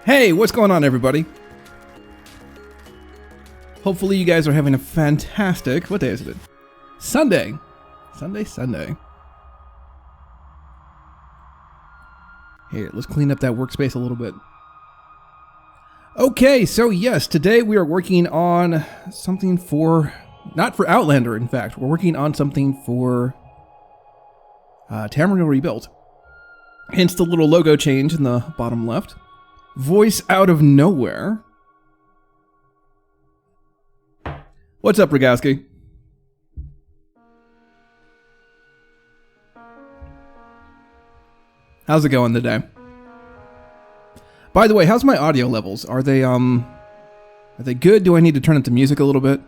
Hey, what's going on, everybody? Hopefully you guys are having a fantastic... What day is it? Sunday. Sunday. Here, let's clean up that workspace a little bit. Okay, so yes, today we are working on something for... Not for Outlander, in fact. We're working on something for... Tamriel Rebuilt. Hence the little logo change in the bottom left. Voice out of nowhere. What's up, Rogowski? How's it going today? By the way, how's my audio levels? Are they good? Do I need to turn up the music a little bit?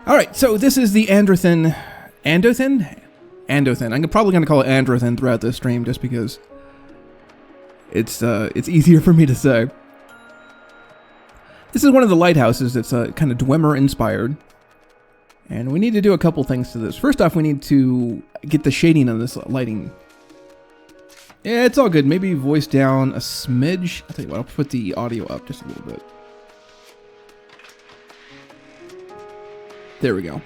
Alright, so this is the Androthin. Andothin? Andothin. I'm probably going to call it Androthin throughout this stream just because it's easier for me to say. This is one of the lighthouses that's kind of Dwemer inspired. And we need to do a couple things to this. First off, we need to get the shading on this lighting. Yeah, it's all good. Maybe voice down a smidge. I'll tell you what, I'll put the audio up just a little bit. There we go.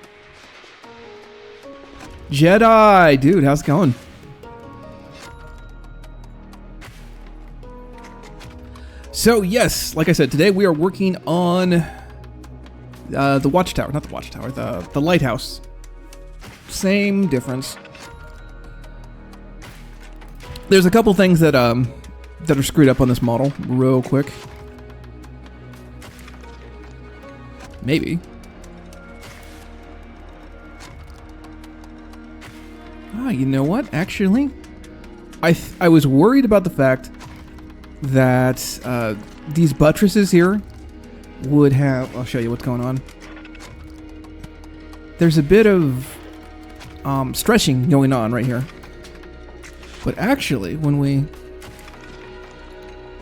Jedi! Dude, how's it going? So, yes, like I said, today we are working on the watchtower. Not the watchtower, the lighthouse. Same difference. There's a couple things that are screwed up on this model, real quick. Maybe. Ah, you know what? Actually, I was worried about the fact that these buttresses here would have... I'll show you what's going on. There's a bit of stretching going on right here. But actually, when we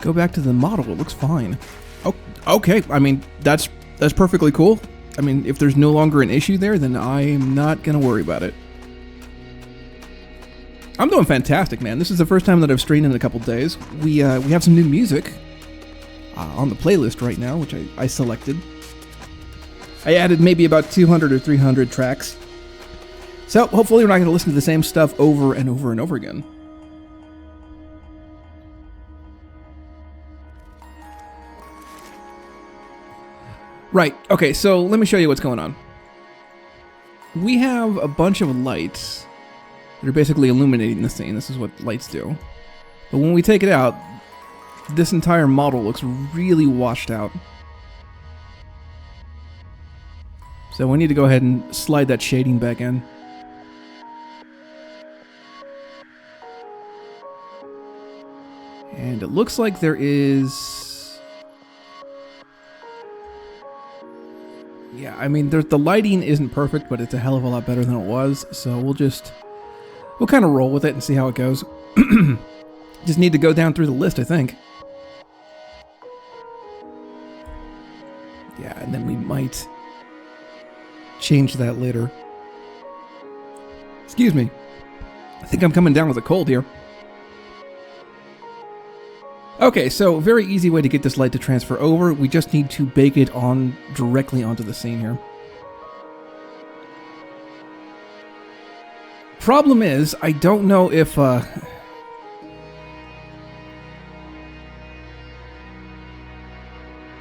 go back to the model, it looks fine. Oh, okay. I mean, that's perfectly cool. I mean, if there's no longer an issue there, then I'm not going to worry about it. I'm doing fantastic, man. This is the first time that I've streamed in a couple days. We have some new music on the playlist right now, which I selected. I added maybe about 200 or 300 tracks. So hopefully we're not going to listen to the same stuff over and over and over again. Right, okay, so let me show you what's going on. We have a bunch of lights that are basically illuminating the scene. This is what lights do. But when we take it out, this entire model looks really washed out. So we need to go ahead and slide that shading back in. And it looks like there is... Yeah, I mean, the lighting isn't perfect, but it's a hell of a lot better than it was. So we'll kind of roll with it and see how it goes. Just need to go down through the list, I think. Yeah, and then we might change that later. Excuse me. I think I'm coming down with a cold here. Okay, so very easy way to get this light to transfer over. We just need to bake it on directly onto the scene here. Problem is, I don't know if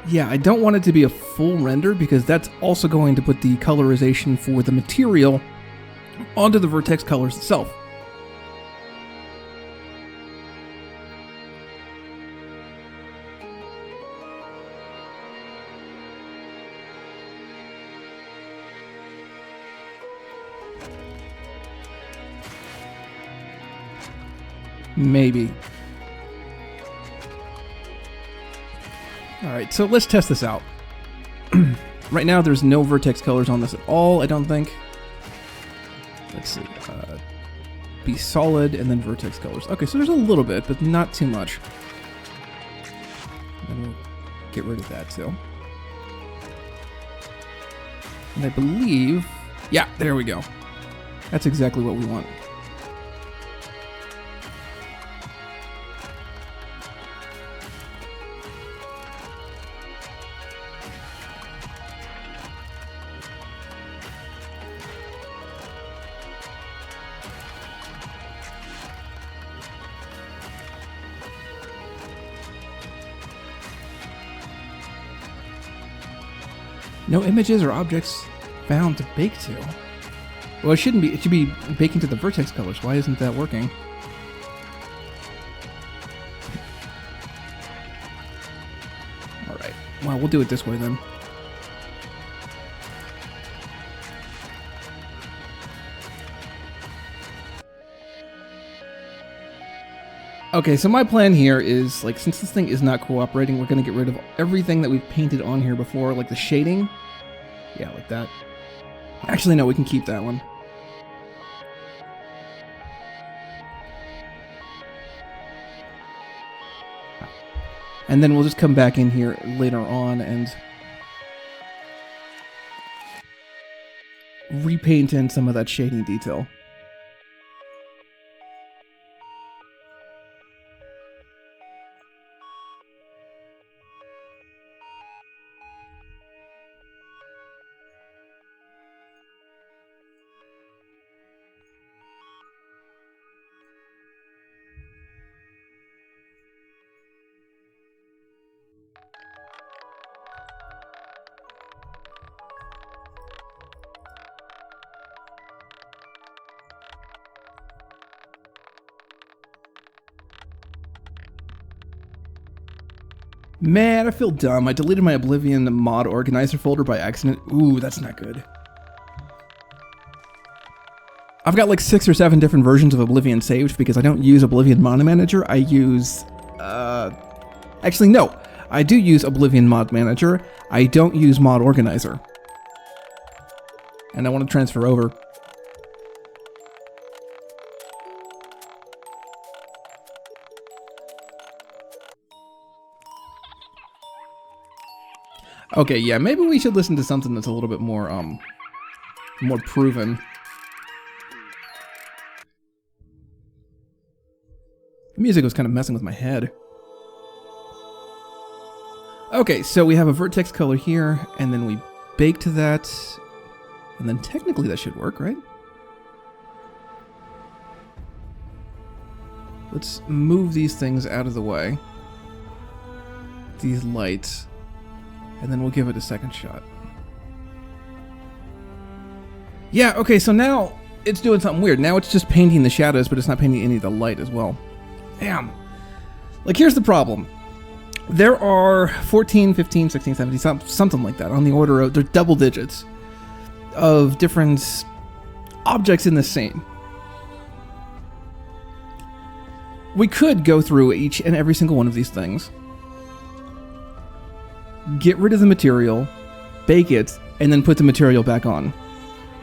yeah, I don't want it to be a full render because that's also going to put the colorization for the material onto the vertex colors itself. Maybe. Alright, so let's test this out. Right now there's no vertex colors on this at all, I don't think. Let's see. Be solid and then vertex colors. Okay, so there's a little bit, but not too much. And we'll get rid of that too. And I believe... Yeah, there we go. That's exactly what we want. No images or objects found to bake to. Well, it shouldn't be. It should be baking to the vertex colors. Why isn't that working? All right. Well, we'll do it this way then. Okay, so my plan here is, like, since this thing is not cooperating, we're going to get rid of everything that we've painted on here before, like the shading. Yeah, like that. Actually, no, we can keep that one. And then we'll just come back in here later on and repaint in some of that shading detail. Man, I feel dumb. I deleted my Oblivion mod organizer folder by accident. Ooh, that's not good. I've got like 6 or 7 different versions of Oblivion saved because I don't use Oblivion Mod Manager. I use... Actually, no. I do use Oblivion Mod Manager. I don't use Mod Organizer. And I want to transfer over. Okay, yeah, maybe we should listen to something that's a little bit more, more proven. The music was kind of messing with my head. Okay, so we have a vertex color here, and then we bake to that, and then technically that should work, right? Let's move these things out of the way. These lights. And then we'll give it a second shot. Yeah, okay, so now it's doing something weird. Now it's just painting the shadows, but it's not painting any of the light as well. Damn. Like, here's the problem. There are 14, 15, 16, 17, something like that, on the order of, they're double digits, of different objects in the scene. We could go through each and every single one of these things, get rid of the material, bake it, and then put the material back on.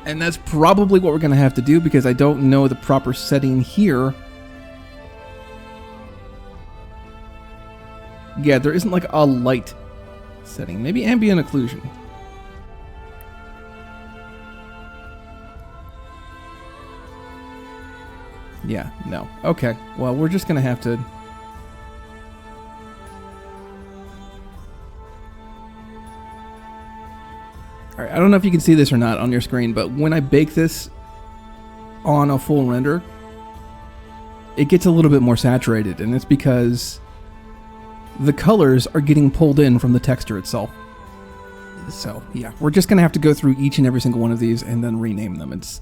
And that's probably what we're going to have to do because I don't know the proper setting here. Yeah, there isn't like a light setting. Maybe ambient occlusion. Yeah, no. Okay, well, we're just going to have to... Alright, I don't know if you can see this or not on your screen, but when I bake this on a full render, it gets a little bit more saturated, and it's because the colors are getting pulled in from the texture itself. So, yeah, we're just going to have to go through each and every single one of these and then rename them. It's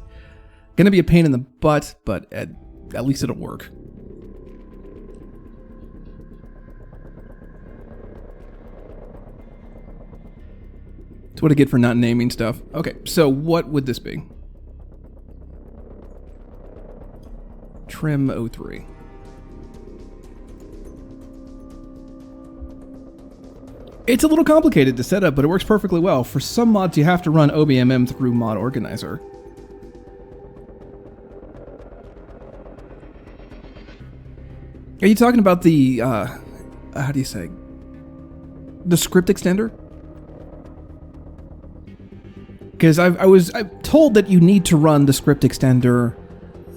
going to be a pain in the butt, but at least it'll work. That's what I get for not naming stuff. Okay, so what would this be? Trim 03. It's a little complicated to set up, but it works perfectly well. For some mods, you have to run OBMM through Mod Organizer. Are you talking about the, how do you say? The script extender? Because I'm told that you need to run the script extender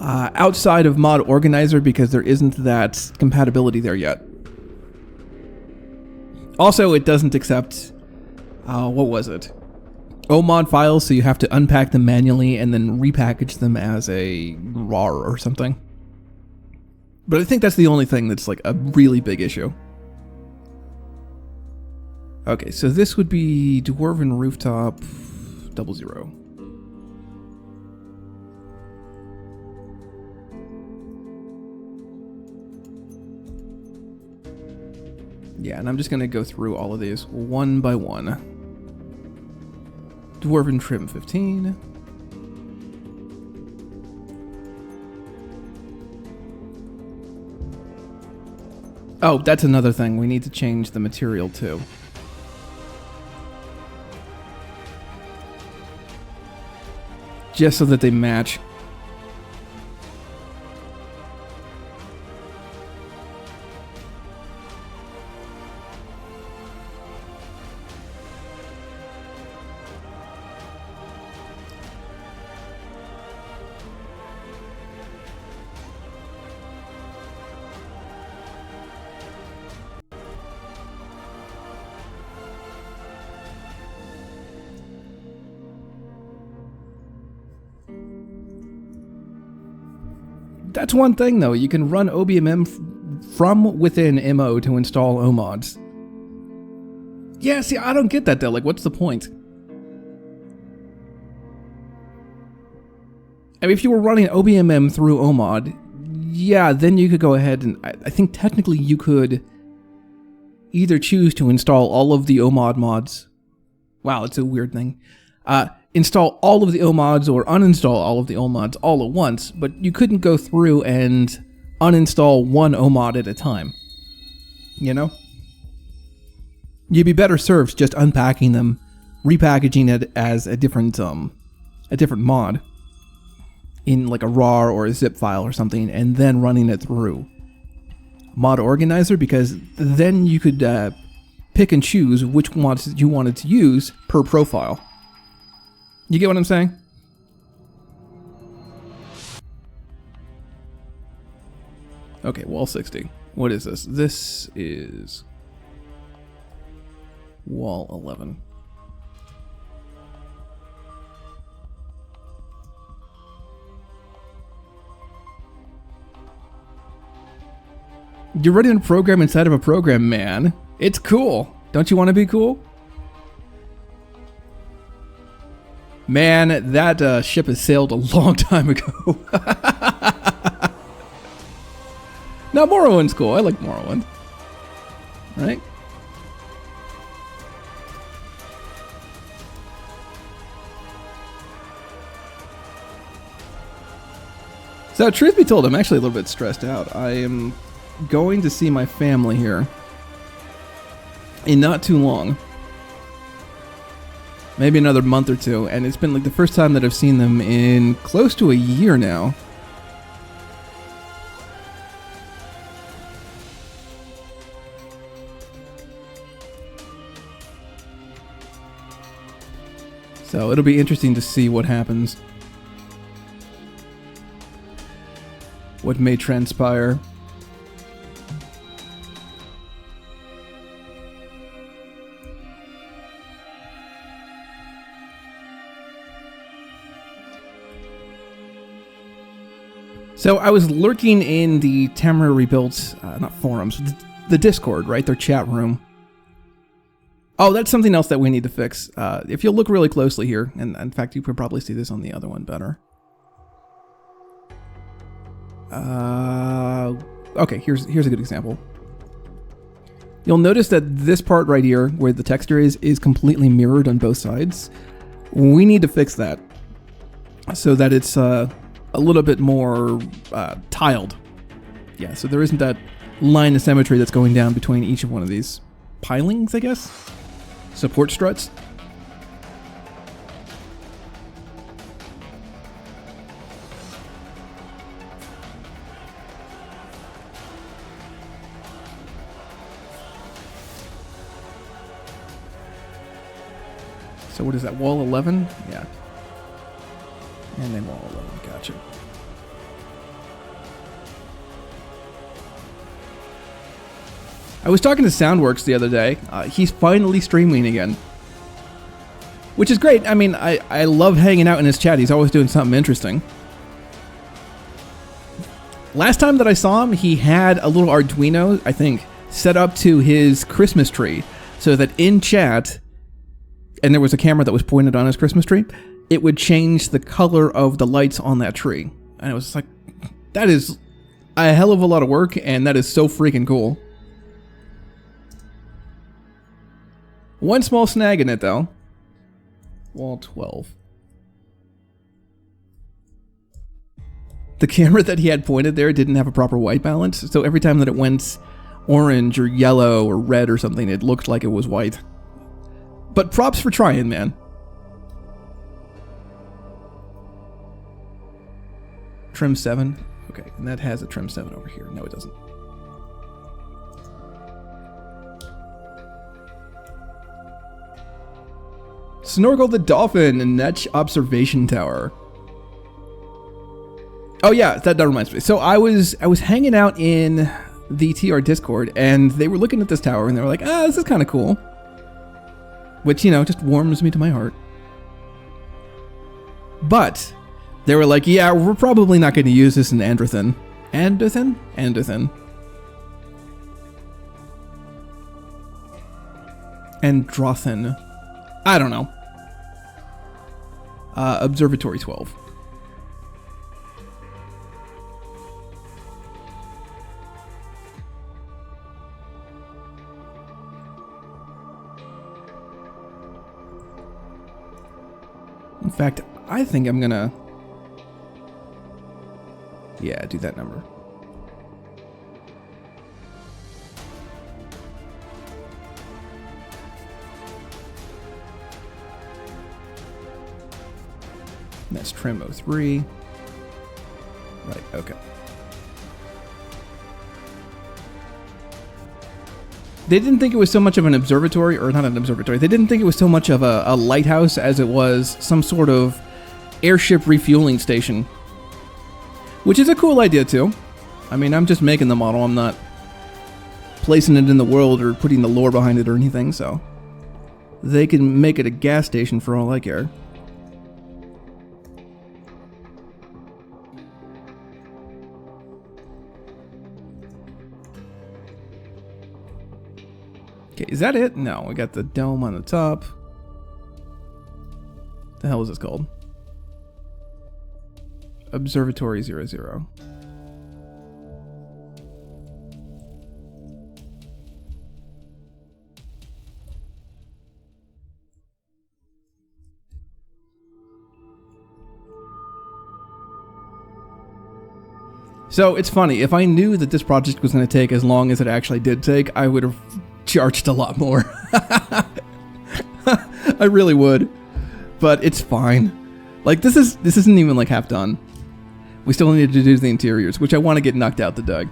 outside of Mod Organizer because there isn't that compatibility there yet. Also, it doesn't accept, what was it? OMod files, so you have to unpack them manually and then repackage them as a RAR or something. But I think that's the only thing that's like a really big issue. Okay, so this would be Dwarven Rooftop 00. Yeah, and I'm just going to go through all of these one by one. Dwarven Trim 15. Oh, that's another thing. We need to change the material too. Just so that they match. That's one thing, though. You can run OBMM from within MO to install OMods. Yeah, see, I don't get that, though. Like, what's the point? I mean, if you were running OBMM through OMod, yeah, then you could go ahead and... I think technically you could either choose to install all of the OMod mods. Wow, it's a weird thing. Install all of the OMods or uninstall all of the OMods all at once, but you couldn't go through and uninstall one OMod at a time. You know? You'd be better served just unpacking them, repackaging it as a different mod in like a RAR or a zip file or something, and then running it through Mod Organizer, because then you could pick and choose which mods you wanted to use per profile. You get what I'm saying? Okay, wall 60. What is this? This is wall 11. You're running a program inside of a program, man. It's cool. Don't you want to be cool? Man, that ship has sailed a long time ago. Now, Morrowind's cool. I like Morrowind. Right? So, truth be told, I'm actually a little bit stressed out. I am going to see my family here in not too long. Maybe another month or two, and it's been like the first time that I've seen them in close to a year now. So it'll be interesting to see what happens. What may transpire. So I was lurking in the Tamriel Rebuilt, not forums, the Discord, right? Their chat room. Oh, that's something else that we need to fix. If you'll look really closely here, and in fact, you can probably see this on the other one better. Okay, here's a good example. You'll notice that this part right here, where the texture is completely mirrored on both sides. We need to fix that so that it's a little bit more tiled. Yeah, so there isn't that line of symmetry that's going down between each of one of these pilings, I guess? Support struts? So what is that, wall 11? Yeah. And then wall 11, gotcha. I was talking to Soundworks the other day. He's finally streaming again. Which is great. I mean, I love hanging out in his chat. He's always doing something interesting. Last time that I saw him, he had a little Arduino, I think, set up to his Christmas tree. so that in chat, and there was a camera that was pointed on his Christmas tree, it would change the color of the lights on that tree. And it was just like, that is a hell of a lot of work, and that is so freaking cool. One small snag in it, though. Wall 12. The camera that he had pointed there didn't have a proper white balance, so every time that it went orange or yellow or red or something, it looked like it was white. But props for trying, man. Trim 7. Okay, and that has a trim 7 over here. No, it doesn't. Snorkel the Dolphin and Netch Observation Tower. Oh yeah, that reminds me. So I was hanging out in the TR Discord, and they were looking at this tower, and they were like, ah, this is kind of cool. Which, you know, just warms me to my heart. But they were like, yeah, we're probably not going to use this in Androthen. Androthen? Androthen. Androthen. I don't know. Observatory 12. In fact, I think I'm gonna... yeah, do that number. And that's trim 03. Right, okay. They didn't think it was so much of an observatory, or not an observatory, they didn't think it was so much of a lighthouse as it was some sort of airship refueling station. Which is a cool idea too. I mean, I'm just making the model, I'm not placing it in the world or putting the lore behind it or anything, so they can make it a gas station for all I care. Okay, is that it? No, we got the dome on the top. The hell is this called? Observatory 00. So it's funny, if I knew that this project was going to take as long as it actually did take, I would have charged a lot more. I really would. But it's fine. Like, this isn't even like half done. We still need to do the interiors, which I want to get knocked out the dug.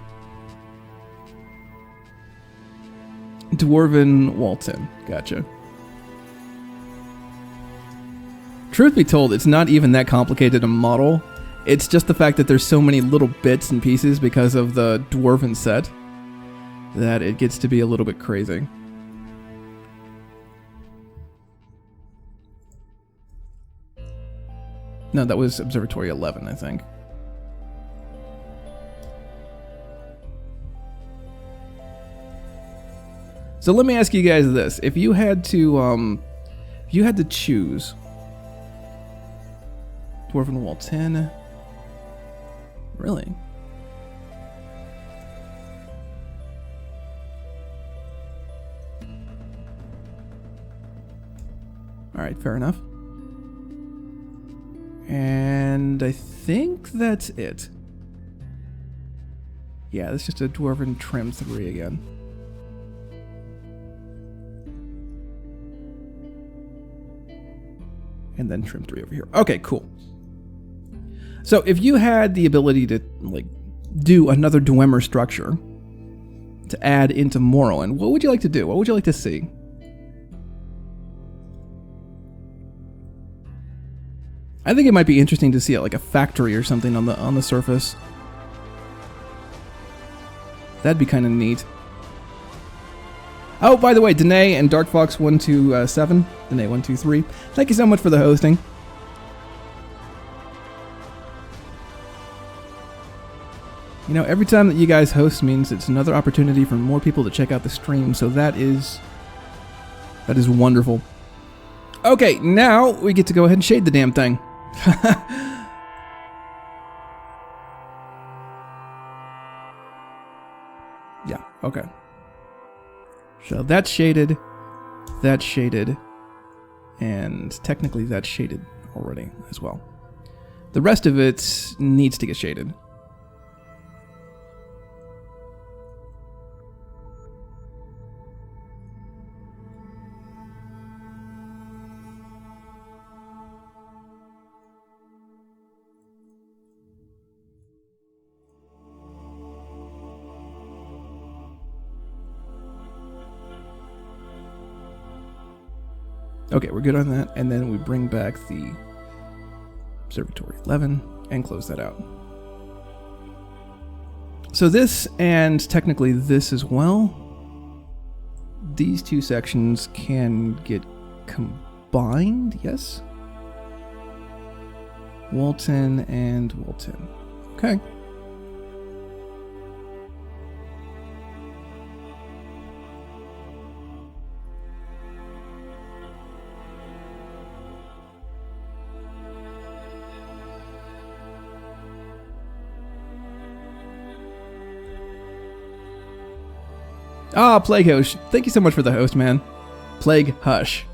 Dwarven Walton. Gotcha. Truth be told, it's not even that complicated a model. It's just the fact that there's so many little bits and pieces because of the Dwarven set that it gets to be a little bit crazy. No, that was Observatory 11, I think. So let me ask you guys this: if you had to choose Dwarven Wall 10, really? All right, fair enough. And I think that's it. Yeah, that's just a Dwarven Trim 3 again. And then Trim 3 over here. Okay, cool. So if you had the ability to like do another Dwemer structure to add into Morrowind, what would you like to do? What would you like to see? I think it might be interesting to see it like a factory or something on the surface. That'd be kind of neat. Oh, by the way, Danae and DarkFox127, Danae123, thank you so much for the hosting. You know, every time that you guys host means it's another opportunity for more people to check out the stream, so that is That is wonderful. Okay, now we get to go ahead and shade the damn thing. Yeah, okay. So that's shaded, and technically that's shaded already as well. The rest of it needs to get shaded. Okay, we're good on that, and then we bring back the Observatory 11 and close that out. So this, and technically this as well, these two sections can get combined, yes? Walton and Walton. Okay. Ah, Plague Hush. Thank you so much for the host, man. Plague Hush.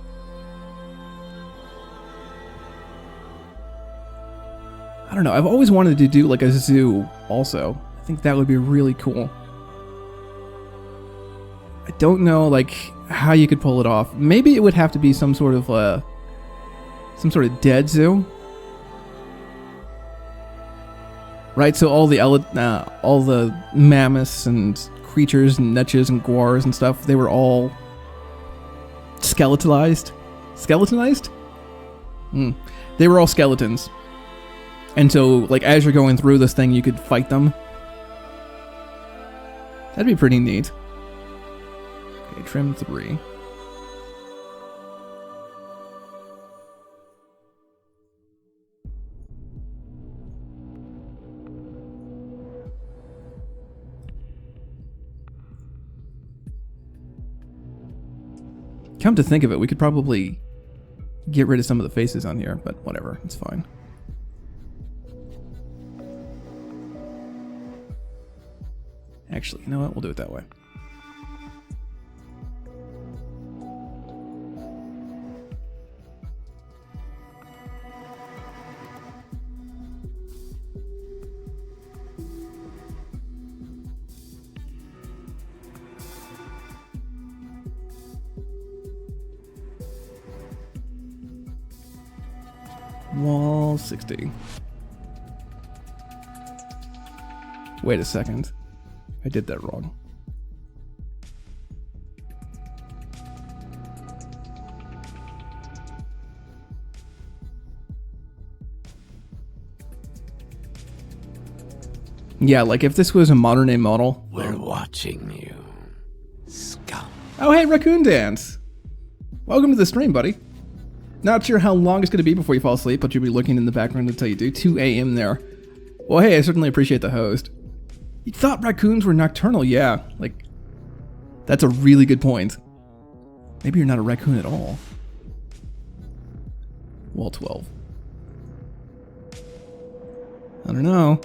I don't know. I've always wanted to do like a zoo also. I think that would be really cool. I don't know like how you could pull it off. Maybe it would have to be some sort of dead zoo. Right? So all the mammoths and creatures and netches and guars and stuff, they were all skeletonized. They were all skeletons, and so like as you're going through this thing you could fight them. That'd be pretty neat. Okay, trim 3. Come to think of it, we could probably get rid of some of the faces on here, but whatever, it's fine. Actually, you know what? We'll do it that way. Wall 60. Wait a second. I did that wrong. Yeah, like if this was a modern day model. We're watching you, scum. Oh, hey, Raccoon Dance. Welcome to the stream, buddy. Not sure how long it's going to be before you fall asleep, but you'll be looking in the background until you do. 2 a.m. there. Well, hey, I certainly appreciate the host. You thought raccoons were nocturnal? Yeah, like, that's a really good point. Maybe you're not a raccoon at all. Wall 12. I don't know.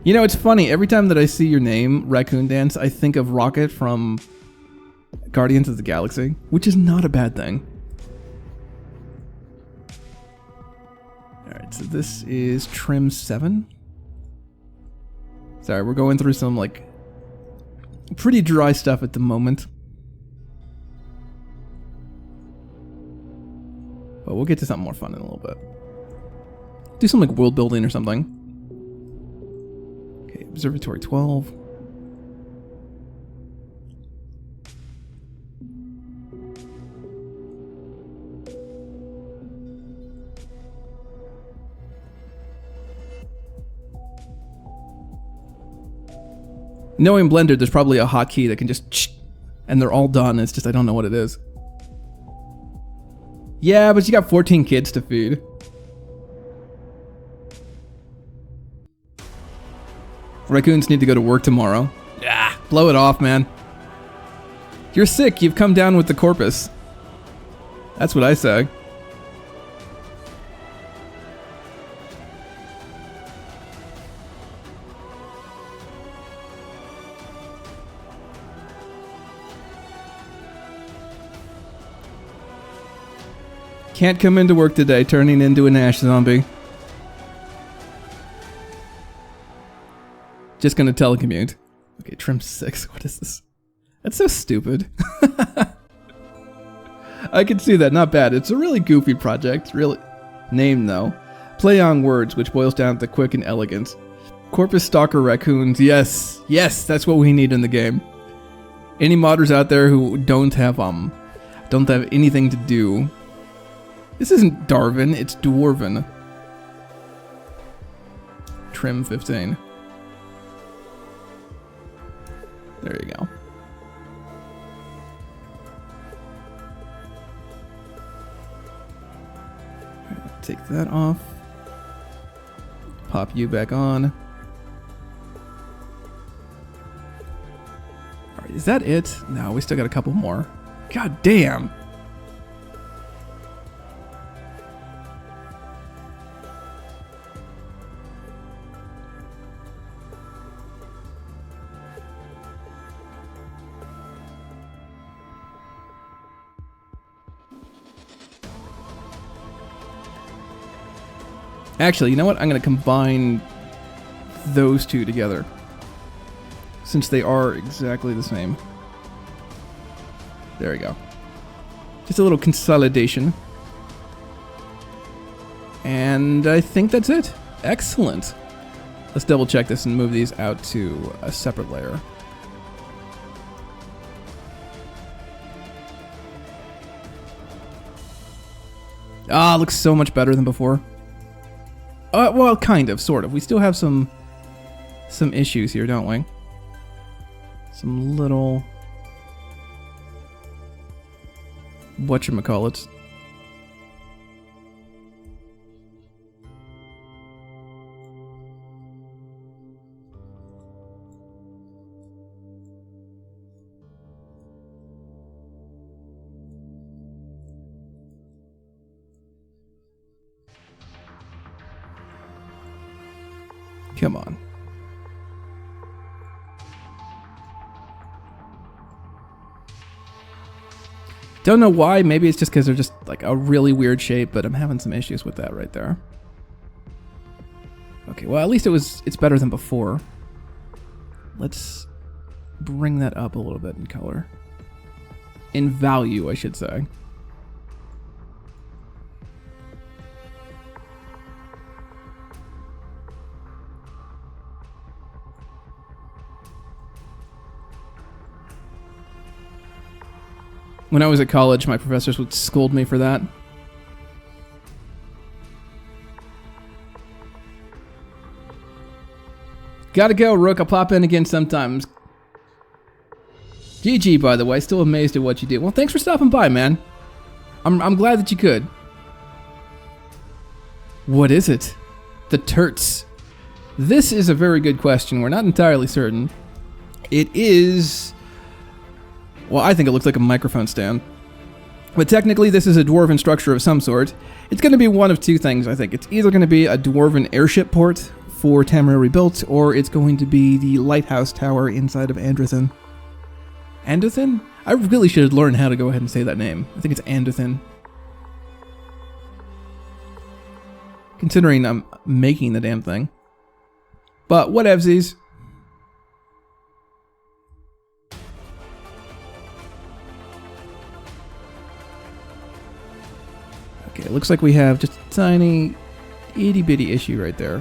You know, it's funny. Every time that I see your name, Raccoon Dance, I think of Rocket from Guardians of the Galaxy, which is not a bad thing. Alright, so this is trim 7. Sorry, we're going through some, like, pretty dry stuff at the moment. But we'll get to something more fun in a little bit. Do some, like, world building or something. Okay, Observatory 12. Knowing Blender, there's probably a hotkey that can just and they're all done. It's just I don't know what it is. Yeah, but you got 14 kids to feed. Raccoons need to go to work tomorrow. Yeah, blow it off, man. You're sick. You've come down with the corpus. That's what I say. Can't come into work today, turning into an ash zombie. Just gonna telecommute. Okay, trim 6. What is this? That's so stupid. I can see that. Not bad. It's a really goofy project. Really. Name, though. Play on words, which boils down to quick and elegant. Corpus Stalker Raccoons. Yes. Yes, that's what we need in the game. Any modders out there who don't have anything to do. This isn't Darwin, it's Dwarven. Trim 15. There you go. Right, take that off. Pop you back on. Alright, is that it? No, we still got a couple more. God damn! Actually, you know what? I'm going to combine those two together, since they are exactly the same. There we go. Just a little consolidation. And I think that's it. Excellent. Let's double check this and move these out to a separate layer. Ah, looks so much better than before. Well, kind of, sort of. We still have some issues here, don't we? Some little... whatchamacallits. Come on. Don't know why. Maybe it's just because they're just like a really weird shape, but I'm having some issues with that right there. Okay, well, at least it's better than before. Let's bring that up a little bit in color. In value, I should say. When I was at college, my professors would scold me for that. Gotta go, Rook. I'll pop in again sometimes. GG, by the way. Still amazed at what you did. Well, thanks for stopping by, man. I'm glad that you could. What is it? The Turts. This is a very good question. We're not entirely certain. It is... well, I think it looks like a microphone stand. But technically, this is a dwarven structure of some sort. It's going to be one of two things, I think. It's either going to be a dwarven airship port for Tamriel Rebuilt, or it's going to be the lighthouse tower inside of Androthin. Androthin? I really should learn how to go ahead and say that name. I think it's Androthin. Considering I'm making the damn thing. But whatevsies. Okay, it looks like we have just a tiny, itty-bitty issue right there.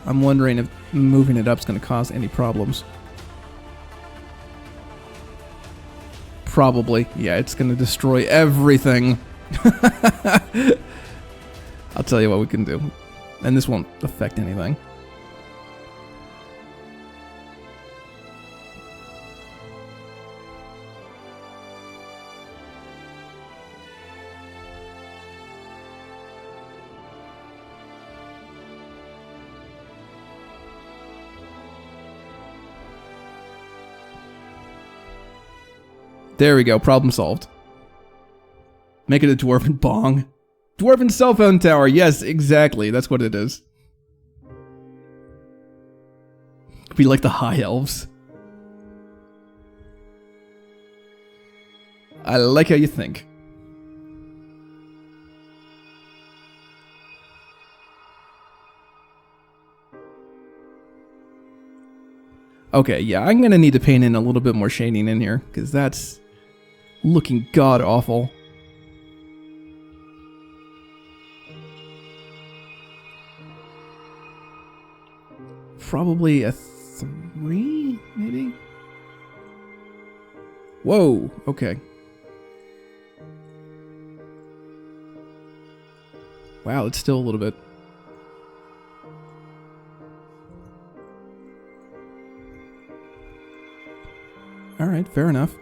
I'm wondering if moving it up is going to cause any problems. Probably. Yeah, it's going to destroy everything. I'll tell you what we can do. And this won't affect anything. There we go. Problem solved. Make it a dwarven bong. Dwarven cell phone tower. Yes, exactly. That's what it is. Could be like the high elves. I like how you think. Okay, yeah, I'm gonna need to paint in a little bit more shading in here, because that's looking god-awful. Probably a 3, maybe? Whoa, okay. Wow, it's still a little bit. Alright, fair enough.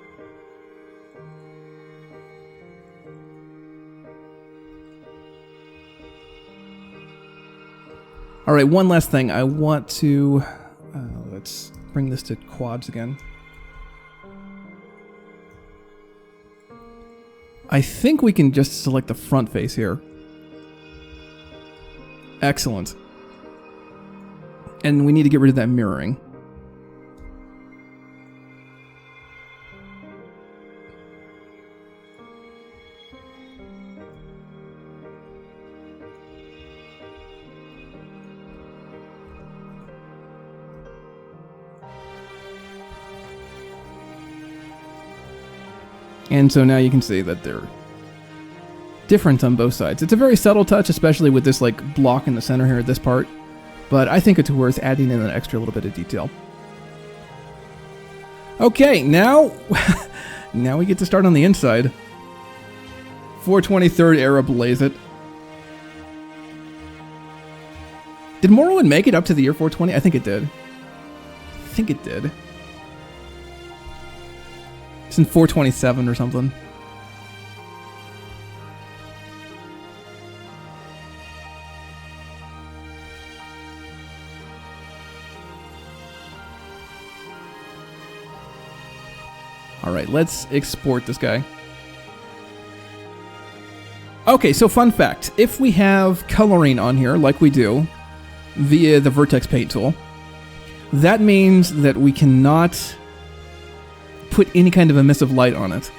Alright, one last thing. I want to... let's bring this to quads again. I think we can just select the front face here. Excellent. And we need to get rid of that mirroring. And so now you can see that they're different on both sides. It's a very subtle touch, especially with this like block in the center here at this part. But I think it's worth adding in an extra little bit of detail. Okay, now, now we get to start on the inside. 423rd era blaze it. Did Morrowind make it up to the year 420? I think it did. I think it did. It's in 427 or something. Alright, let's export this guy. Okay, so fun fact. If we have coloring on here, like we do, via the Vertex Paint tool, that means that we cannot put any kind of emissive light on it.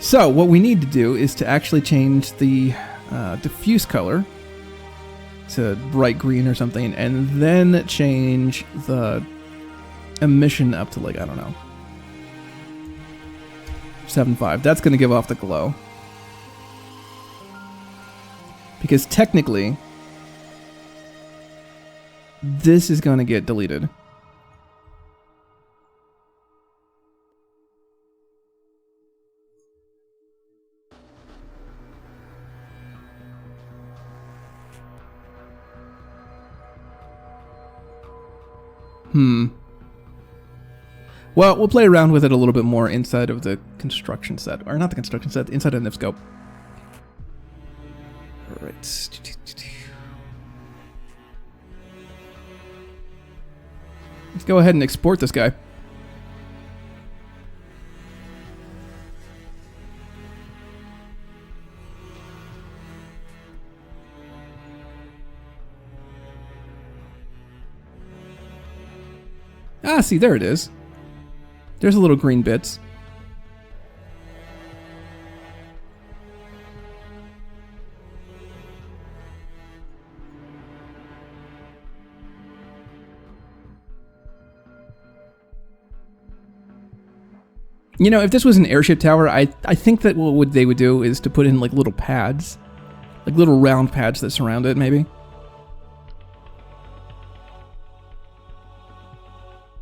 So what we need to do is to actually change the diffuse color to bright green or something, and then change the emission up to, like, I don't know, 7.5. That's going to give off the glow. Because technically, this is going to get deleted. Well, we'll play around with it a little bit more inside of the construction set. Or not the construction set, inside of Nifscope. Alright. Let's go ahead and export this guy. Ah, see, there it is. There's a little green bits. You know, if this was an airship tower, I think that what they would do is to put in like little pads. Like little round pads that surround it, maybe.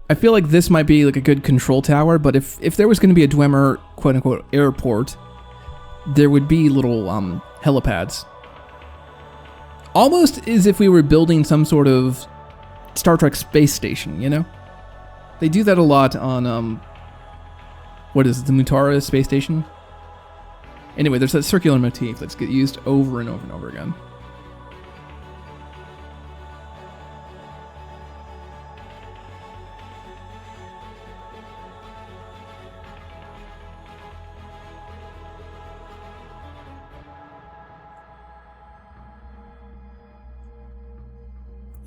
I feel like this might be like a good control tower, but if there was going to be a Dwemer quote-unquote airport, there would be little helipads. Almost as if we were building some sort of Star Trek space station, you know? They do that a lot on, what is it, the Mutara space station? Anyway, there's that circular motif that's get used over and over and over again.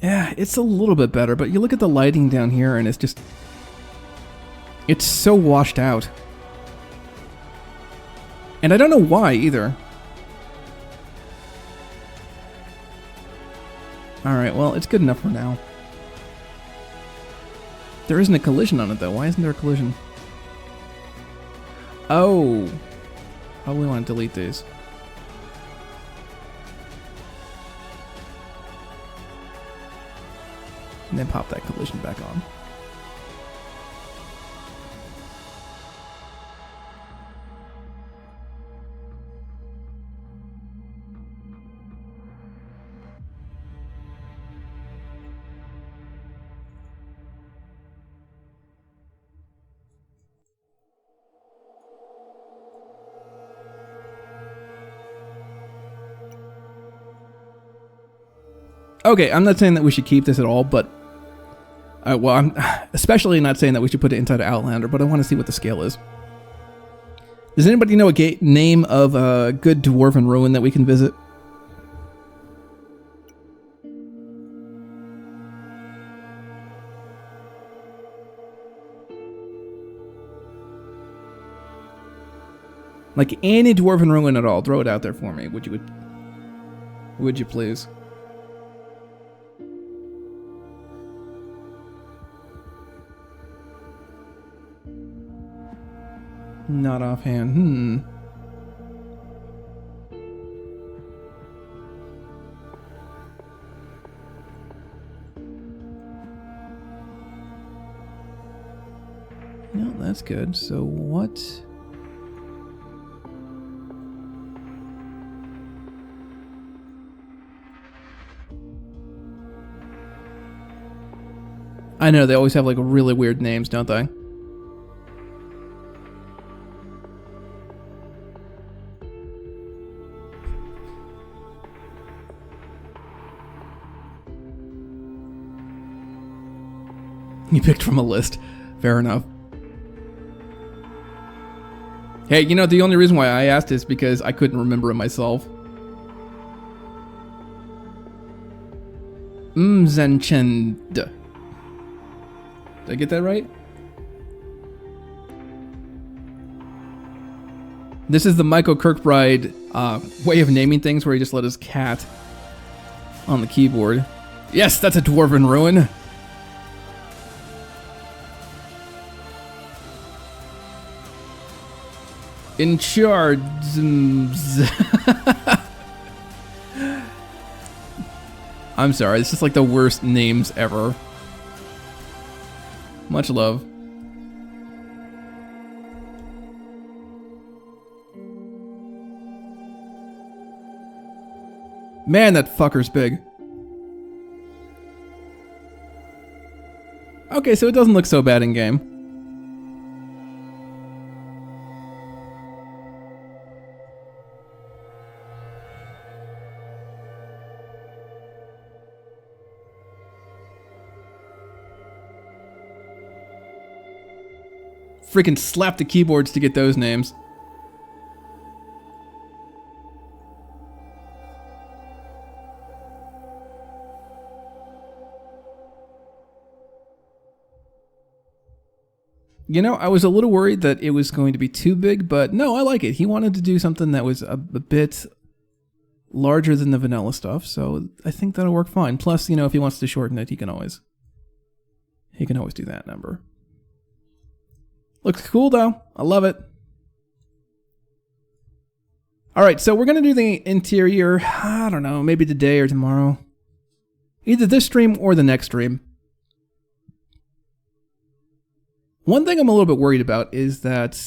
Yeah, it's a little bit better, but you look at the lighting down here and it's just... It's so washed out. And I don't know why, either. Alright, well, it's good enough for now. There isn't a collision on it, though. Why isn't there a collision? Oh. Probably want to delete these. And then pop that collision back on. Okay, I'm not saying that we should keep this at all, but... well, I'm especially not saying that we should put it inside of Outlander, but I want to see what the scale is. Does anybody know a name of a good dwarven ruin that we can visit? Like any dwarven ruin at all, throw it out there for me. Would you please? Not offhand. No, that's good. So what? I know, they always have like really weird names, don't they? You picked from a list. Fair enough. Hey, you know, the only reason why I asked is because I couldn't remember it myself. Mzenchend. Did I get that right? This is the Michael Kirkbride way of naming things where he just let his cat on the keyboard. Yes, that's a dwarven ruin. In charge. I'm sorry, it's just like the worst names ever. Much love. Man, that fucker's big. Okay, so it doesn't look so bad in game. Freaking slap the keyboards to get those names. You know, I was a little worried that it was going to be too big, but no, I like it. He wanted to do something that was a bit larger than the vanilla stuff, so I think that'll work fine. Plus, you know, if he wants to shorten it, he can always do that number. Looks cool, though. I love it. All right, so we're going to do the interior, I don't know, maybe today or tomorrow. Either this stream or the next stream. One thing I'm a little bit worried about is that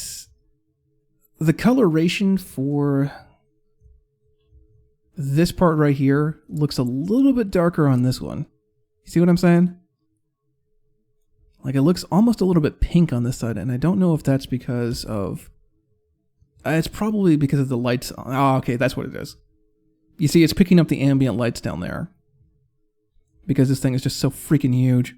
the coloration for this part right here looks a little bit darker on this one. You see what I'm saying? Like, it looks almost a little bit pink on this side, and I don't know if that's because of... it's probably because of the lights... Oh, okay, that's what it is. You see, it's picking up the ambient lights down there. Because this thing is just so freaking huge.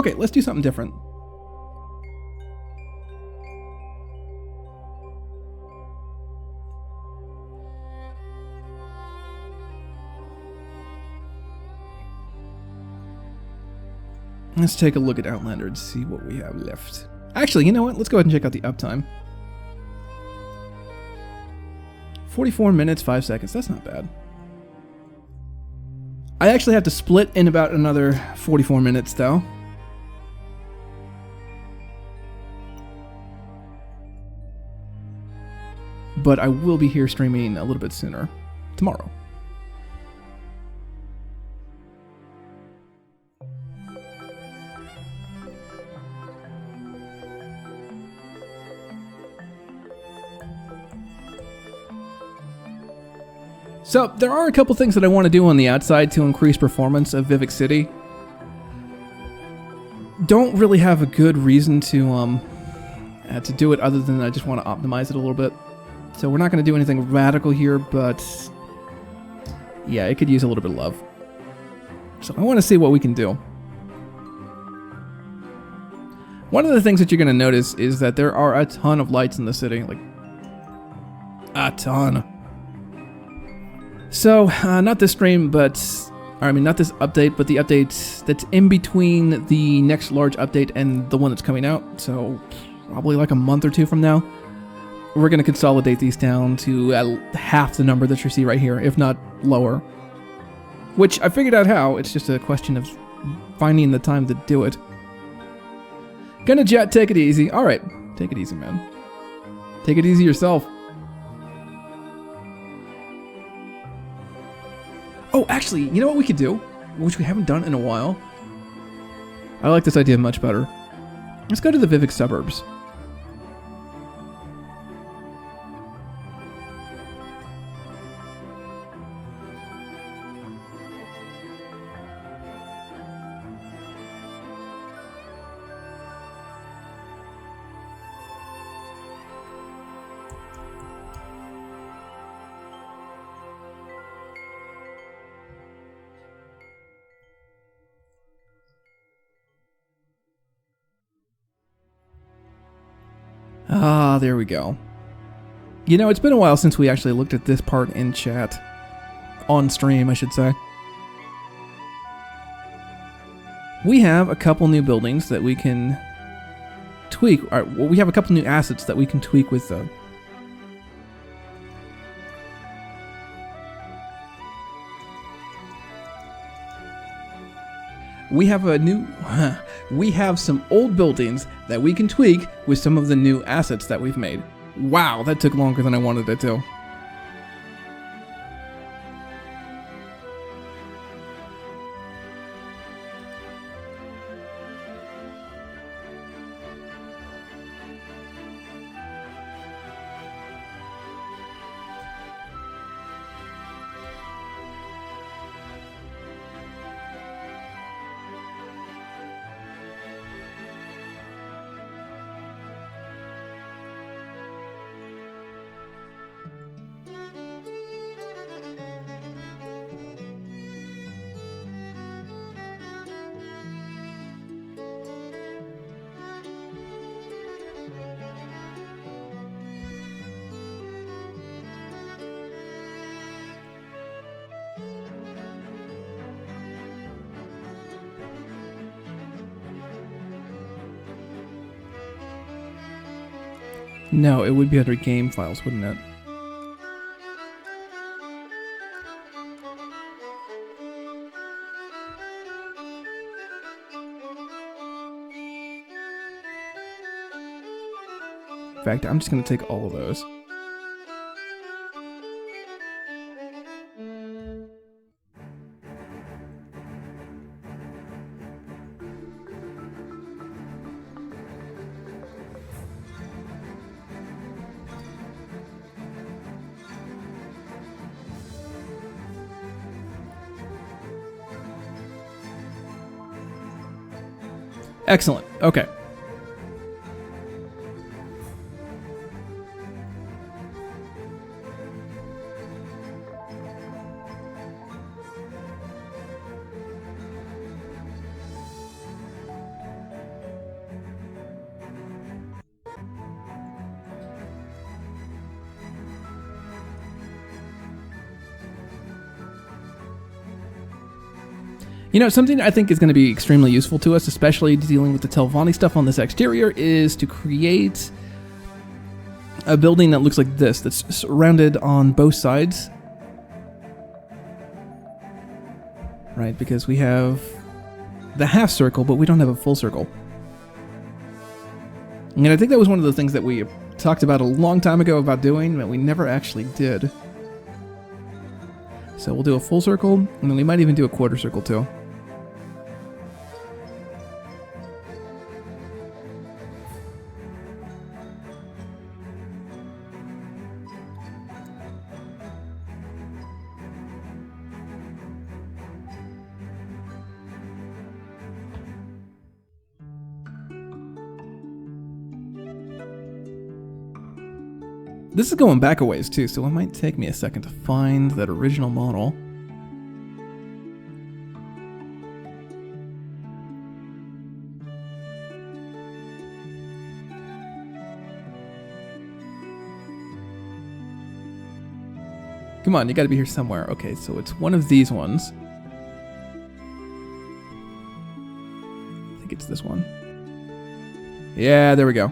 Okay, let's do something different. Let's take a look at Outlander and see what we have left. Actually, you know what? Let's go ahead and check out the uptime. 44 minutes, 5 seconds. That's not bad. I actually have to split in about another 44 minutes, though. But I will be here streaming a little bit sooner. Tomorrow. So, there are a couple things that I want to do on the outside to increase performance of Vivec City. Don't really have a good reason to do it other than I just want to optimize it a little bit. So we're not going to do anything radical here, but yeah, it could use a little bit of love. So I want to see what we can do. One of the things that you're going to notice is that there are a ton of lights in the city, like a ton. So, not this stream, not this update, but the update that's in between the next large update and the one that's coming out. So, probably like a month or two from now, we're going to consolidate these down to half the number that you see right here, if not lower. Which I figured out how. It's just a question of finding the time to do it. Gonna jet, take it easy. All right, take it easy, man. Take it easy yourself. Oh, actually, you know what we could do? Which we haven't done in a while. I like this idea much better. Let's go to the Vivec suburbs. Ah, there we go. You know, it's been a while since we actually looked at this part in chat. On stream, I should say. We have a couple new buildings that we can tweak. Well, we have a couple new assets that we can tweak with the... We have some old buildings that we can tweak with some of the new assets that we've made. Wow, that took longer than I wanted it to. No, it would be under game files, wouldn't it? In fact, I'm just going to take all of those. Excellent. Okay. You know, something I think is going to be extremely useful to us, especially dealing with the Telvanni stuff on this exterior, is to create a building that looks like this, that's surrounded on both sides. Right, because we have the half circle, but we don't have a full circle. And I think that was one of the things that we talked about a long time ago about doing, but we never actually did. So we'll do a full circle, and then we might even do a quarter circle too. This is going back a ways too, so it might take me a second to find that original model. Come on, you gotta be here somewhere. Okay, so it's one of these ones. I think it's this one. Yeah, there we go.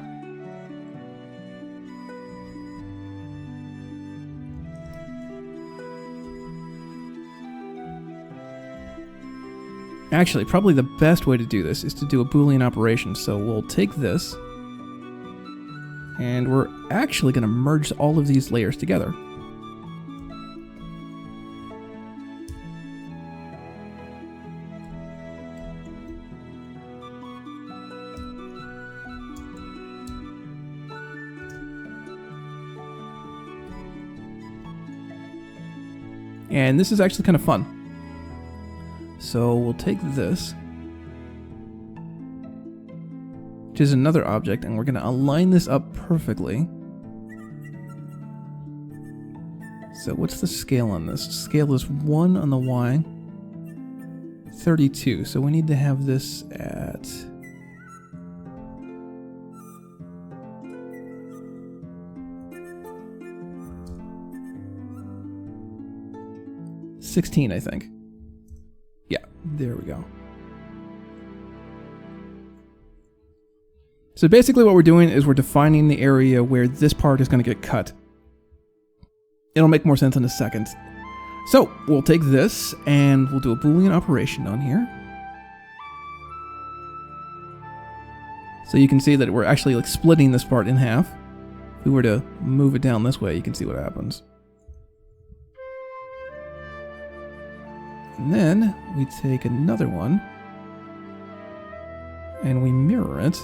Actually, probably the best way to do this is to do a Boolean operation. So we'll take this, and we're actually going to merge all of these layers together. And this is actually kind of fun. So we'll take this, which is another object, and we're going to align this up perfectly. So what's the scale on this? Scale is 1 on the Y, 32. So we need to have this at 16, I think. Yeah, there we go. So basically what we're doing is we're defining the area where this part is going to get cut. It'll make more sense in a second. So we'll take this and we'll do a Boolean operation on here. So you can see that we're actually like splitting this part in half. If we were to move it down this way, you can see what happens. And then we take another one and we mirror it.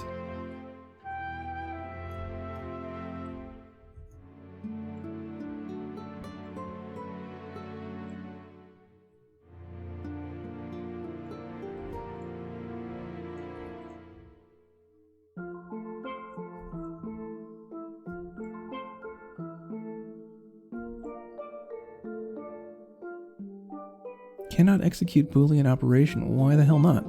Cannot execute Boolean operation. Why the hell not?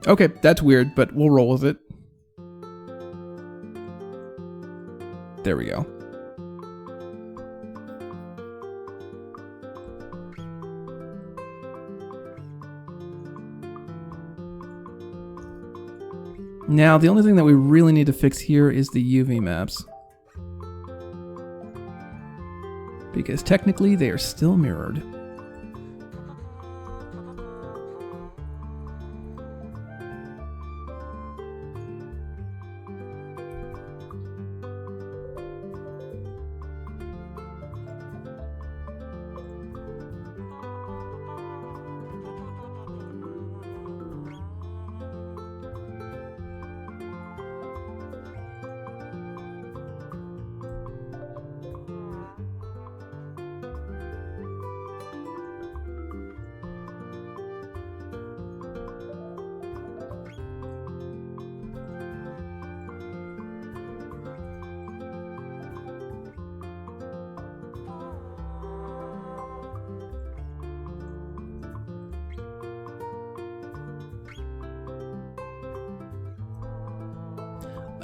Okay, that's weird, but we'll roll with it. There we go. Now, the only thing that we really need to fix here is the UV maps. Because technically, they are still mirrored.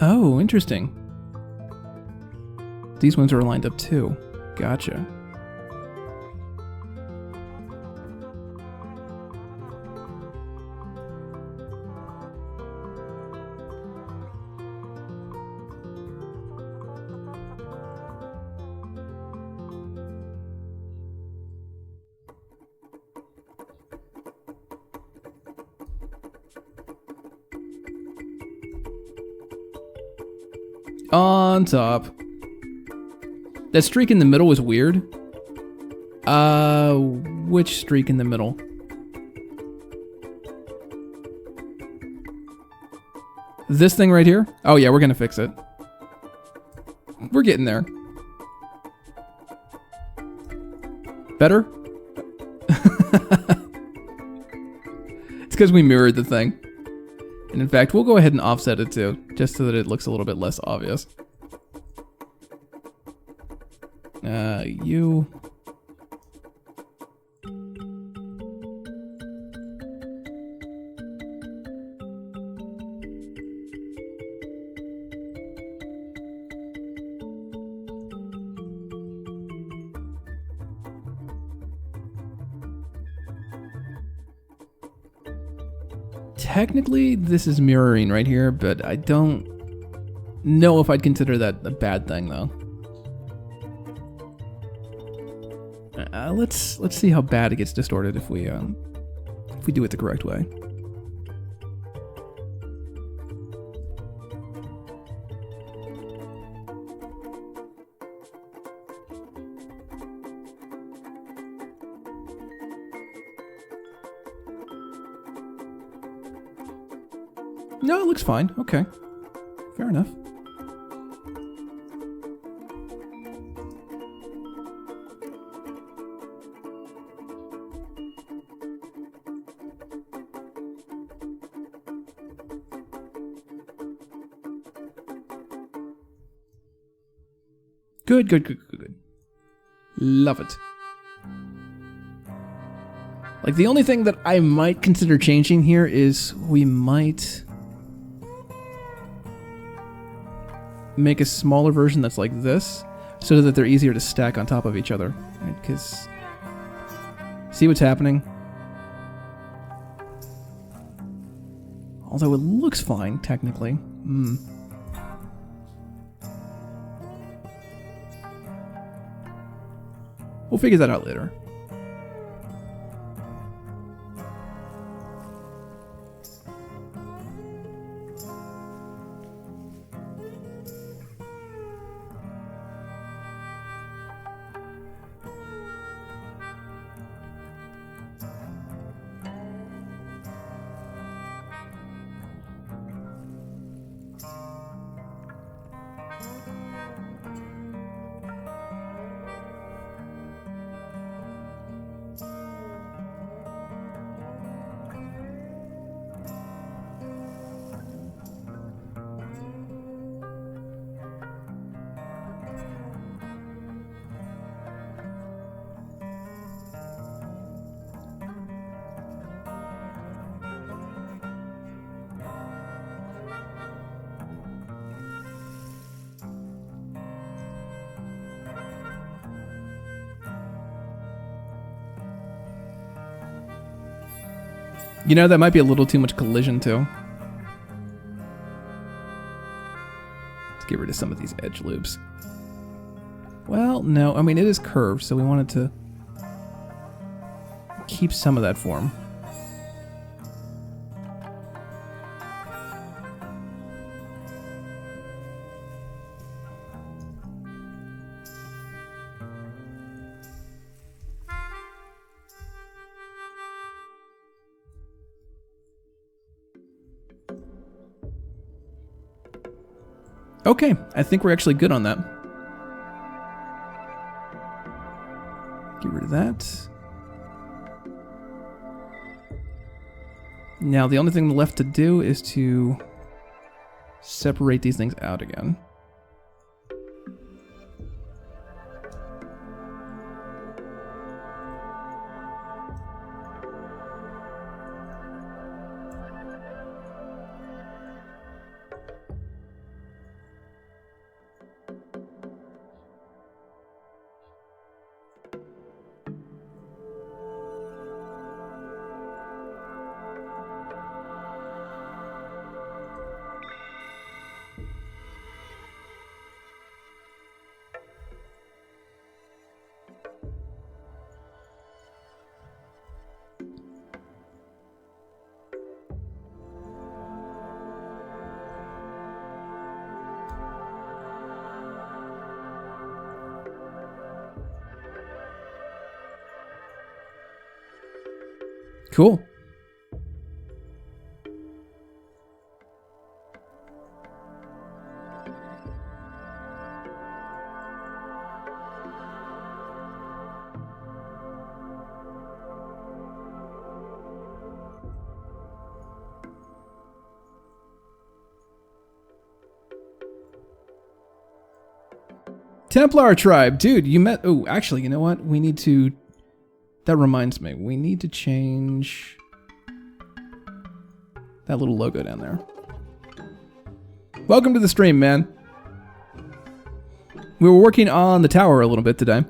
Oh, interesting. These ones are lined up too. Gotcha. On top. That streak in the middle was weird. Which streak in the middle? This thing right here? Oh yeah, we're gonna fix it. We're getting there. Better? It's because we mirrored the thing. And in fact, we'll go ahead and offset it too, just so that it looks a little bit less obvious. You... Technically, this is mirroring right here, but I don't know if I'd consider that a bad thing, though. Let's see how bad it gets distorted if we do it the correct way. No, it looks fine. Okay. Fair enough. Good, good, good, good, good. Love it. Like, the only thing that I might consider changing here is we might make a smaller version that's like this, so that they're easier to stack on top of each other. Right? Because, see what's happening? Although it looks fine, technically. We'll figure that out later. You know, that might be a little too much collision, too. Let's get rid of some of these edge loops. Well, no, I mean, it is curved, so we wanted to keep some of that form. Okay, I think we're actually good on that. Get rid of that. Now, the only thing left to do is to separate these things out again. Cool. Templar tribe, dude, you met... Oh, actually, you know what? We need to... That reminds me. We need to change that little logo down there. Welcome to the stream, man. We were working on the tower a little bit today.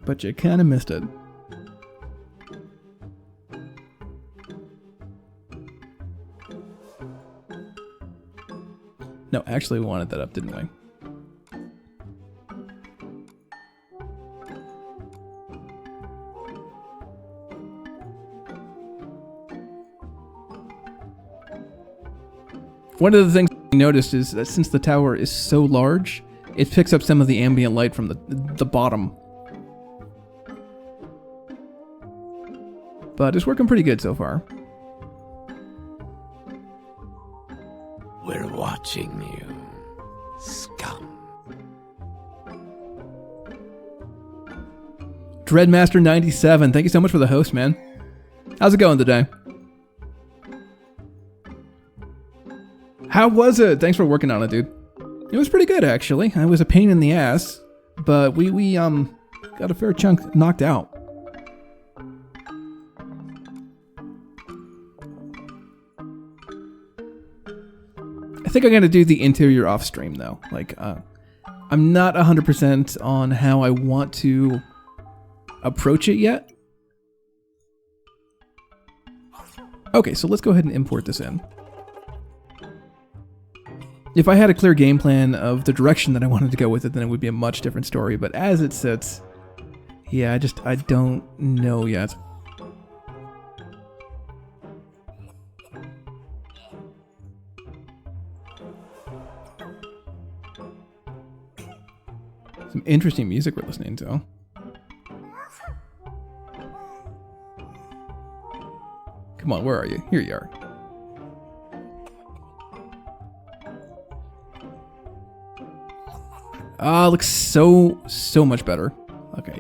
But you kind of missed it. No, actually we wanted that up, didn't we? One of the things we noticed is that since the tower is so large, it picks up some of the ambient light from the bottom. But it's working pretty good so far. We're watching you, scum. Dreadmaster97, thank you so much for the host, man. How's it going today? How was it? Thanks for working on it, dude. It was pretty good, actually. I was a pain in the ass, but we got a fair chunk knocked out. I think I'm gonna do the interior off stream though. Like, I'm not 100% on how I want to approach it yet. Okay, so let's go ahead and import this in. If I had a clear game plan of the direction that I wanted to go with it, then it would be a much different story. But as it sits, yeah, I don't know yet. Some interesting music we're listening to. Come on, where are you? Here you are. Ah, looks so much better. Okay,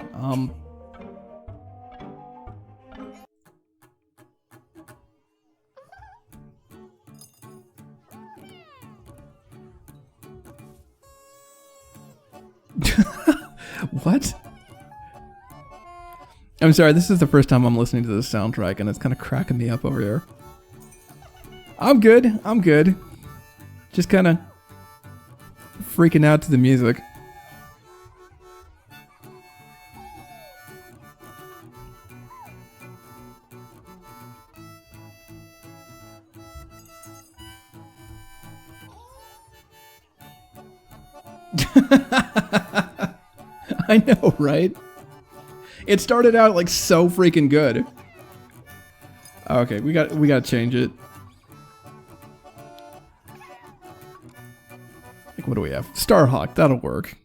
What? I'm sorry, this is the first time I'm listening to this soundtrack and it's kind of cracking me up over here. I'm good. Just kind of freaking out to the music. I know, right? It started out like so freaking good. Okay, we got to change it. Like, what do we have? Starhawk, that'll work.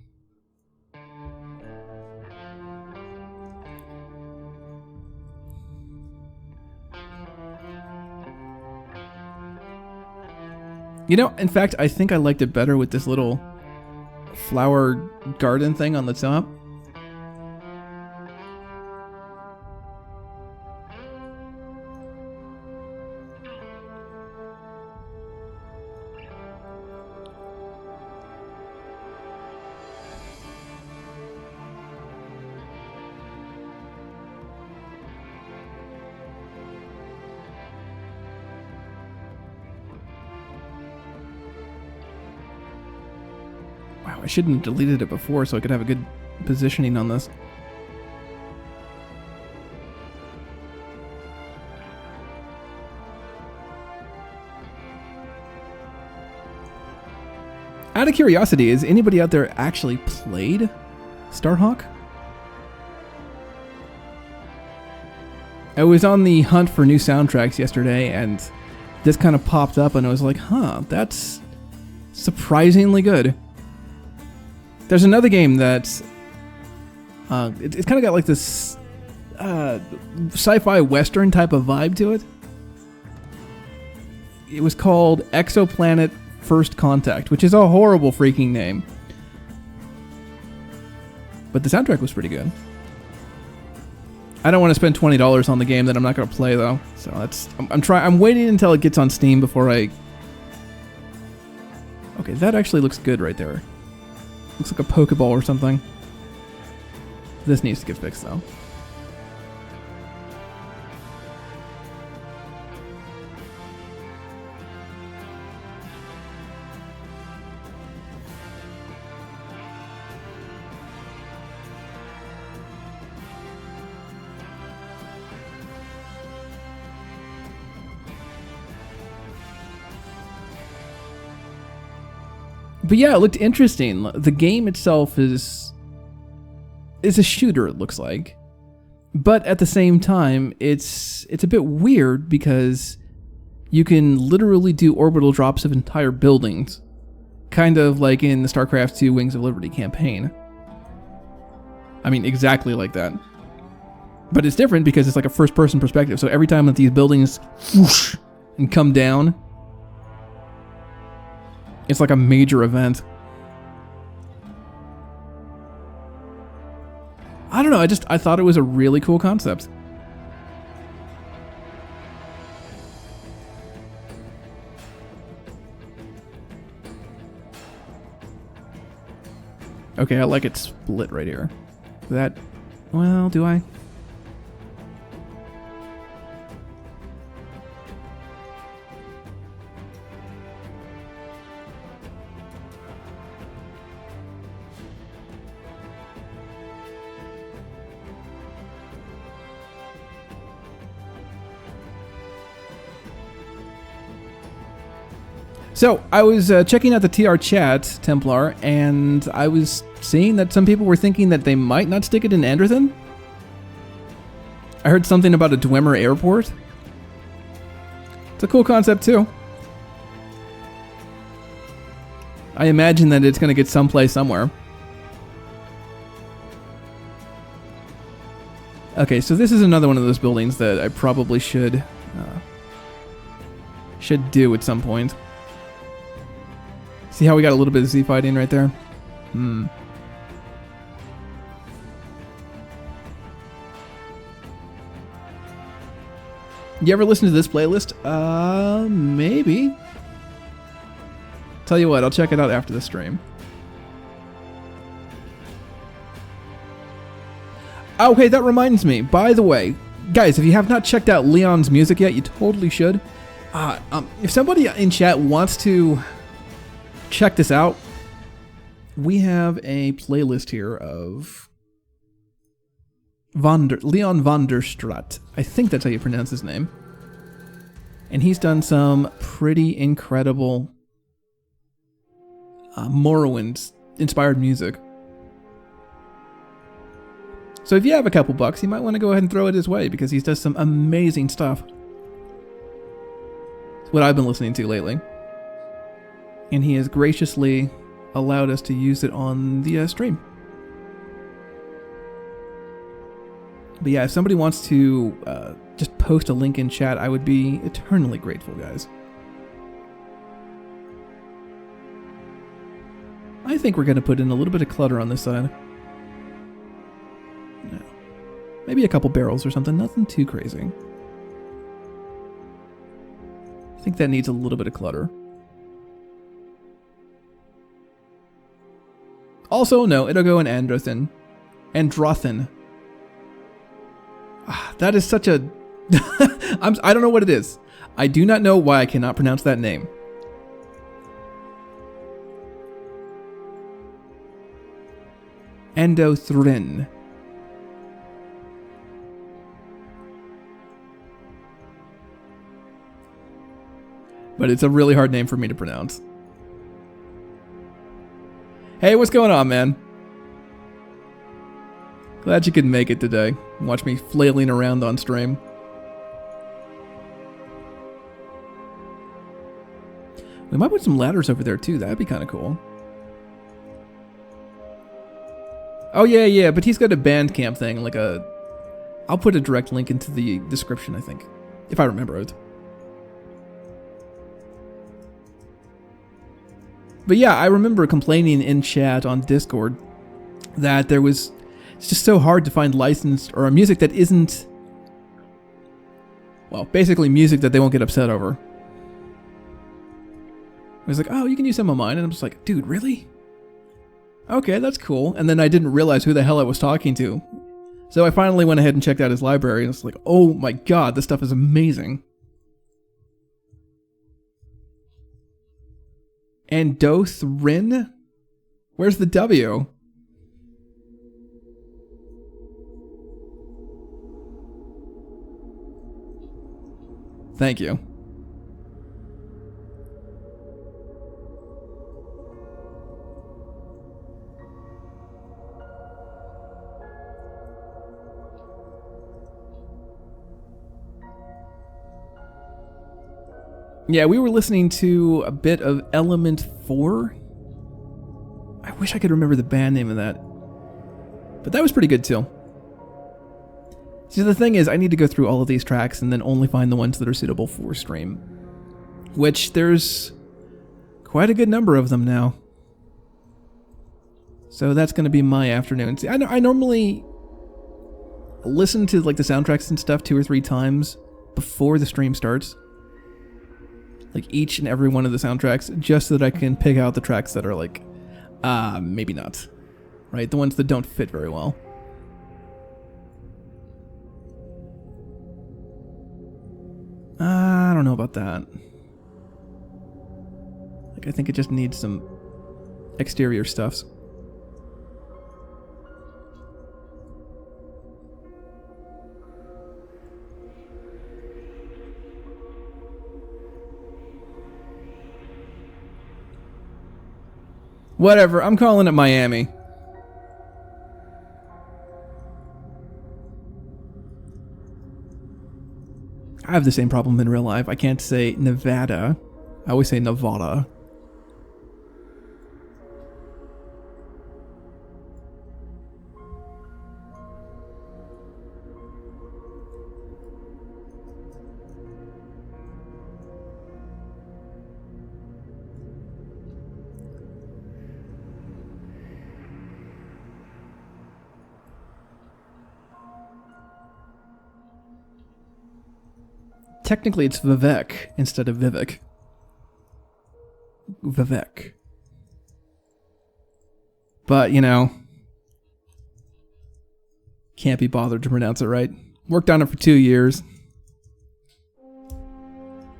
You know, in fact, I think I liked it better with this little flower garden thing on the top. I shouldn't have deleted it before so I could have a good positioning on this. Out of curiosity, has anybody out there actually played Starhawk? I was on the hunt for new soundtracks yesterday and this kind of popped up and I was like, huh, that's surprisingly good. There's another game that's it's kind of got like this sci-fi western type of vibe to it. It was called Exoplanet First Contact, which is a horrible freaking name. But the soundtrack was pretty good. I don't want to spend $20 on the game that I'm not going to play though. So I'm waiting until it gets on Steam before I... Okay, that actually looks good right there. Looks like a Pokeball or something. This needs to get fixed though. But yeah, it looked interesting. The game itself is a shooter, it looks like. But at the same time, it's a bit weird because you can literally do orbital drops of entire buildings. Kind of like in the StarCraft II Wings of Liberty campaign. I mean, exactly like that. But it's different because it's like a first-person perspective. So every time that these buildings whoosh and come down, it's like a major event. I don't know, I thought it was a really cool concept. Okay, I like it split right here. That, well, do I? So, I was checking out the TR chat, Templar, and I was seeing that some people were thinking that they might not stick it in Anderthen. I heard something about a Dwemer airport. It's a cool concept, too. I imagine that it's going to get someplace somewhere. Okay, so this is another one of those buildings that I probably should do at some point. See how we got a little bit of Z fighting right there? You ever listen to this playlist? Maybe. Tell you what, I'll check it out after the stream. Okay, that reminds me. By the way, guys, if you have not checked out Leon's music yet, you totally should. If somebody in chat wants to check this out, we have a playlist here of Leon van der Straat. I think that's how you pronounce his name. And he's done some pretty incredible Morrowind-inspired music. So if you have a couple bucks, you might want to go ahead and throw it his way because he does some amazing stuff. It's what I've been listening to lately. And he has graciously allowed us to use it on the stream. But yeah, if somebody wants to just post a link in chat, I would be eternally grateful, guys. I think we're going to put in a little bit of clutter on this side. Yeah. Maybe a couple barrels or something, nothing too crazy. I think that needs a little bit of clutter. Also, no, it'll go in Androthen. Androthen. That is such a... I don't know what it is. I do not know why I cannot pronounce that name. Endothrin. But it's a really hard name for me to pronounce. Hey, what's going on, man? Glad you could make it today. Watch me flailing around on stream. We might put some ladders over there too. That'd be kind of cool. Oh yeah, but he's got a band camp thing, like a I'll put a direct link into the description, I think, if I remember it. But yeah, I remember complaining in chat on Discord that it's just so hard to find licensed or music that isn't, well, basically music that they won't get upset over. I was like, oh, you can use some of mine. And I'm just like, dude, really? Okay, that's cool. And then I didn't realize who the hell I was talking to. So I finally went ahead and checked out his library, and it's like, oh my god, this stuff is amazing. And Dothrin? Where's the W? Thank you. Yeah, we were listening to a bit of Element 4. I wish I could remember the band name of that. But that was pretty good too. See, the thing is, I need to go through all of these tracks and then only find the ones that are suitable for stream. Which, there's quite a good number of them now. So that's going to be my afternoon. See, I normally listen to like the soundtracks and stuff 2 or 3 times before the stream starts. Like each and every one of the soundtracks, just so that I can pick out the tracks that are like, maybe not. Right? The ones that don't fit very well. I don't know about that. Like, I think it just needs some exterior stuffs. Whatever, I'm calling it Miami. I have the same problem in real life. I can't say Nevada. I always say Nevada. Technically, it's Vivec instead of Vivec. Vivec. But, you know, can't be bothered to pronounce it right. Worked on it for 2 years.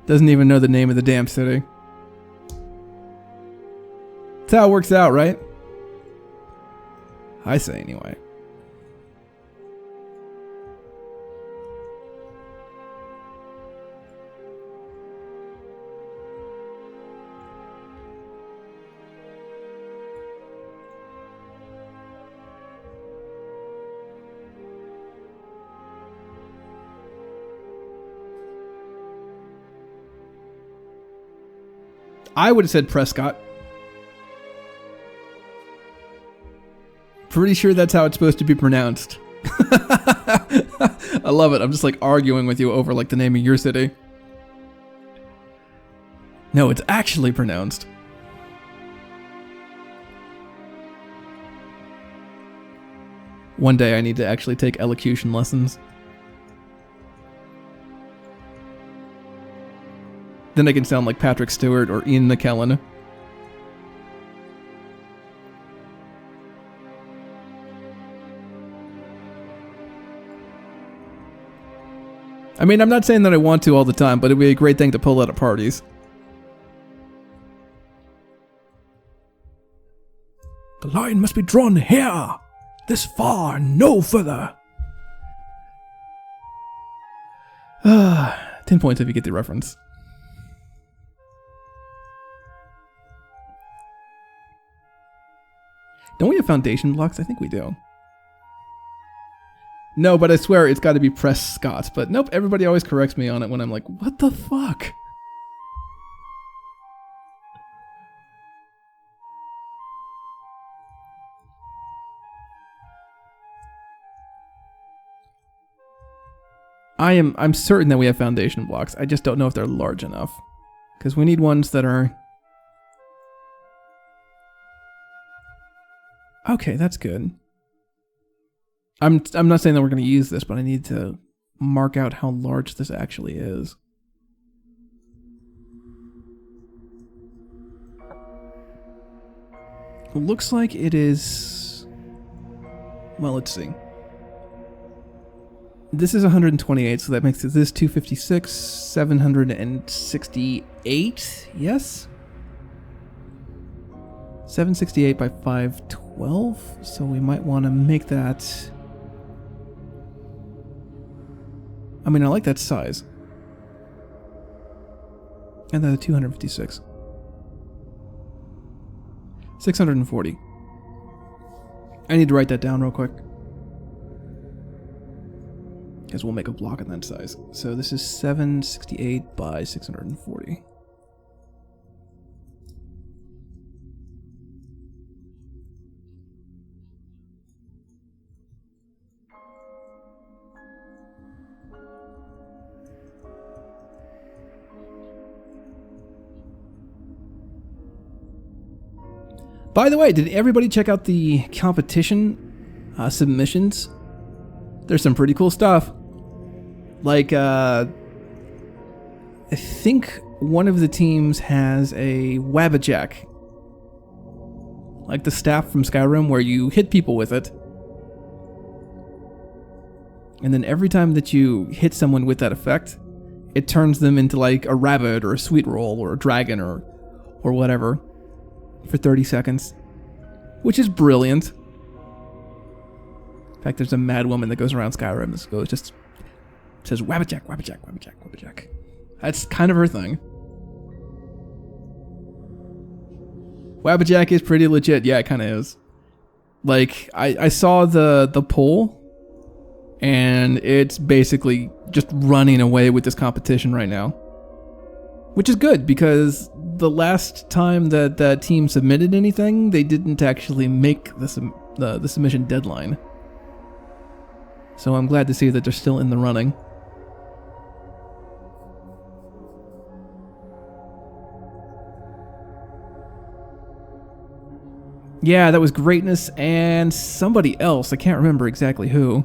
Doesn't even know the name of the damn city. That's how it works out, right? I say anyway. I would have said Prescott. Pretty sure that's how it's supposed to be pronounced. I love it. I'm just like arguing with you over like the name of your city. No, it's actually pronounced. One day I need to actually take elocution lessons. Then I can sound like Patrick Stewart or Ian McKellen. I mean, I'm not saying that I want to all the time, but it'd be a great thing to pull out at parties. The line must be drawn here, this far, no further. 10 points if you get the reference. Don't we have foundation blocks? I think we do. No, but I swear it's got to be Prescott. But nope, everybody always corrects me on it when I'm like, what the fuck? I'm certain that we have foundation blocks. I just don't know if they're large enough. Because we need ones that are... Okay, that's good. I'm not saying that we're going to use this, but I need to mark out how large this actually is. It looks like it is... Well, let's see. This is 128, so that makes it this 256, 768, yes? 768 by 512, so we might want to make that... I mean, I like that size. And then the 256. 640. I need to write that down real quick. Because we'll make a block in that size. So this is 768 by 640. By the way, did everybody check out the competition submissions? There's some pretty cool stuff. Like, I think one of the teams has a Wabbajack. Like the staff from Skyrim where you hit people with it. And then every time that you hit someone with that effect, it turns them into like a rabbit or a sweet roll or a dragon or whatever. For 30 seconds, which is brilliant. In fact, there's a mad woman that goes around Skyrim and goes just says Wabbajack, Wabbajack, Wabbajack, Wabbajack. That's kind of her thing. Wabbajack is pretty legit. Yeah, it kind of is. Like, I saw the poll, and it's basically just running away with this competition right now. Which is good, because the last time that that team submitted anything, they didn't actually make the submission deadline. So I'm glad to see that they're still in the running. Yeah, that was Greatness and somebody else. I can't remember exactly who.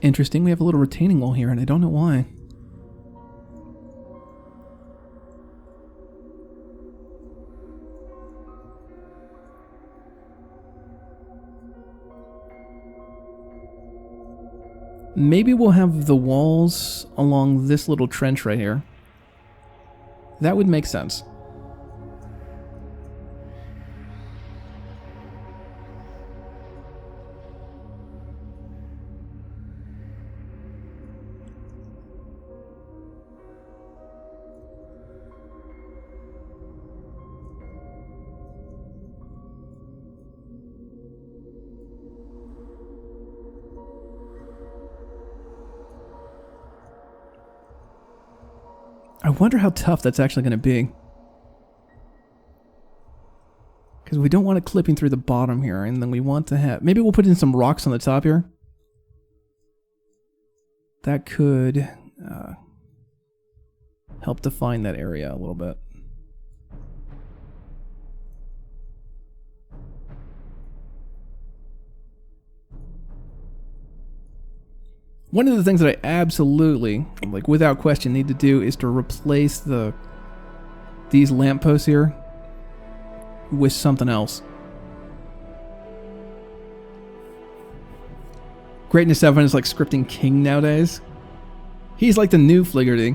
Interesting, we have a little retaining wall here, and I don't know why. Maybe we'll have the walls along this little trench right here. That would make sense. I wonder how tough that's actually going to be. Because we don't want it clipping through the bottom here, and then we want to have... Maybe we'll put in some rocks on the top here. That could help define that area a little bit. One of the things that I absolutely, like without question, need to do is to replace these lampposts here with something else. Greatness 7 is like scripting king nowadays. He's like the new Fliggerty.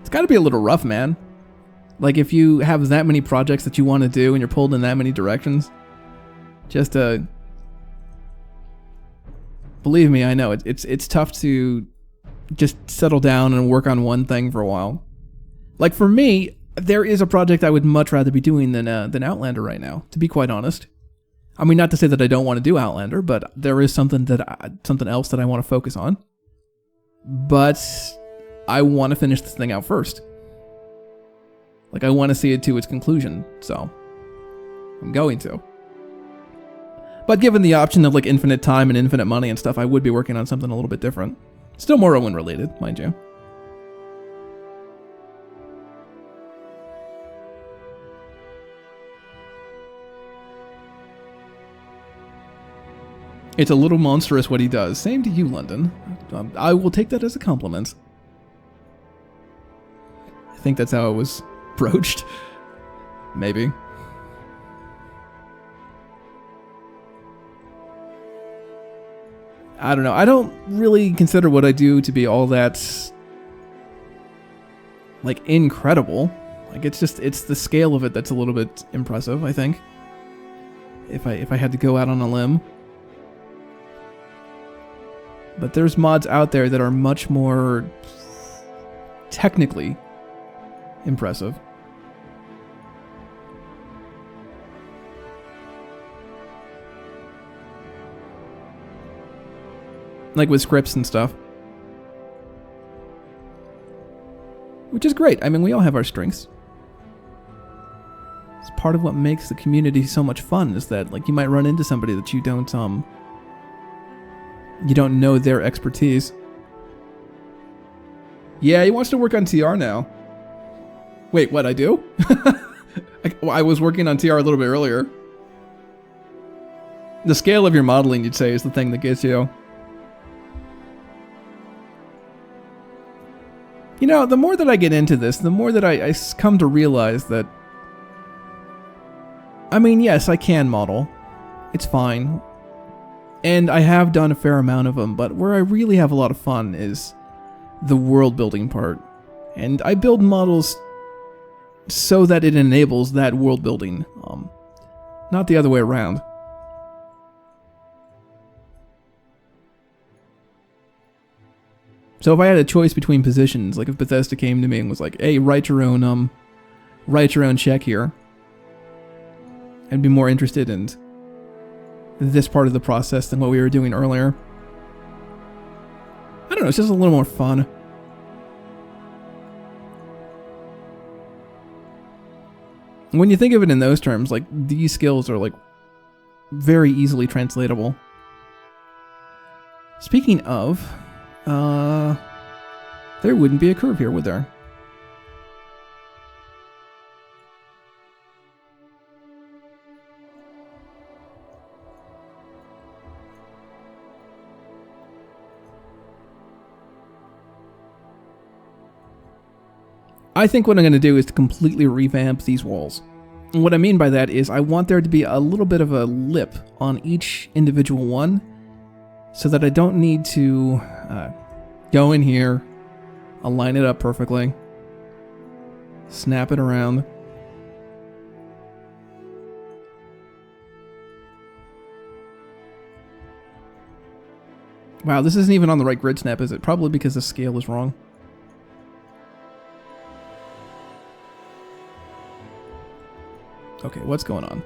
It's gotta be a little rough, man. Like, if you have that many projects that you want to do and you're pulled in that many directions, just believe me, I know it's tough to just settle down and work on one thing for a while. Like, for me, there is a project I would much rather be doing than Outlander right now, to be quite honest. I mean, not to say that I don't want to do Outlander, but there is something else that I want to focus on. But I want to finish this thing out first. Like, I want to see it to its conclusion, so I'm going to. But given the option of like infinite time and infinite money and stuff, I would be working on something a little bit different. Still Morrowind related, mind you. It's a little monstrous what he does. Same to you, London. I will take that as a compliment. I think that's how it was broached. Maybe. I don't know. I don't really consider what I do to be all that, like, incredible. Like, it's the scale of it that's a little bit impressive, I think. If I had to go out on a limb. But there's mods out there that are much more technically impressive. Like with scripts and stuff. Which is great. I mean, we all have our strengths. It's part of what makes the community so much fun, is that, like, you might run into somebody that you don't know their expertise. Yeah, he wants to work on TR now. Wait, what, I do? I was working on TR a little bit earlier. The scale of your modeling, you'd say, is the thing that gets you. You know, the more that I get into this, the more that I come to realize that... I mean, yes, I can model. It's fine. And I have done a fair amount of them, but where I really have a lot of fun is the world building part. And I build models so that it enables that world building, not the other way around. So if I had a choice between positions, like if Bethesda came to me and was like, "Hey, write your own check here," I'd be more interested in this part of the process than what we were doing earlier. I don't know, it's just a little more fun. When you think of it in those terms, like, these skills are, like, very easily translatable. Speaking of, there wouldn't be a curve here, would there? I think what I'm going to do is to completely revamp these walls. And what I mean by that is I want there to be a little bit of a lip on each individual one, so that I don't need to go in here, align it up perfectly, snap it around. Wow, this isn't even on the right grid snap, is it? Probably because the scale is wrong. Okay, what's going on?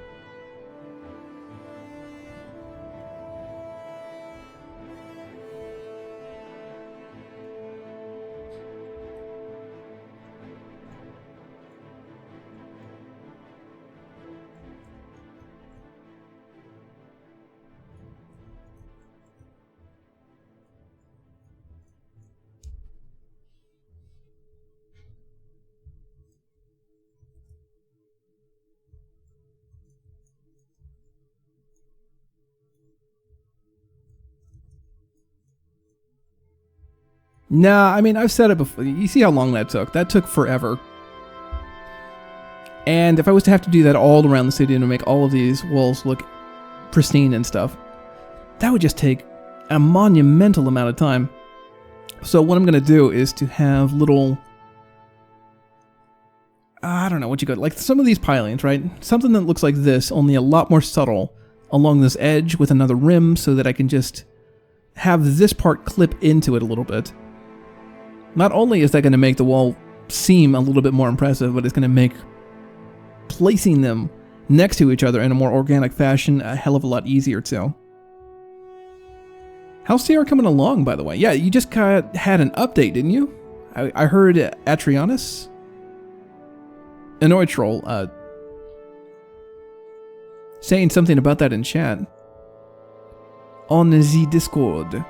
Nah, I mean, I've said it before. You see how long that took? That took forever. And if I was to have to do that all around the city and to make all of these walls look pristine and stuff, that would just take a monumental amount of time. So what I'm going to do is to have little... I don't know what you got. Like some of these pilings, right? Something that looks like this, only a lot more subtle along this edge with another rim so that I can just have this part clip into it a little bit. Not only is that going to make the wall seem a little bit more impressive, but it's going to make placing them next to each other in a more organic fashion a hell of a lot easier too. How's TR coming along, by the way? Yeah, you just had an update, didn't you? I heard Atrianus, Annoy Troll, saying something about that in chat. On the Discord.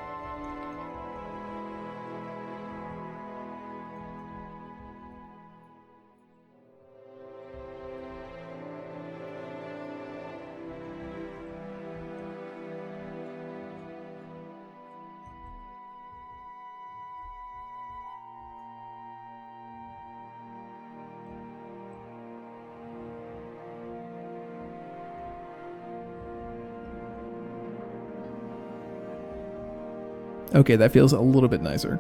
Okay, that feels a little bit nicer.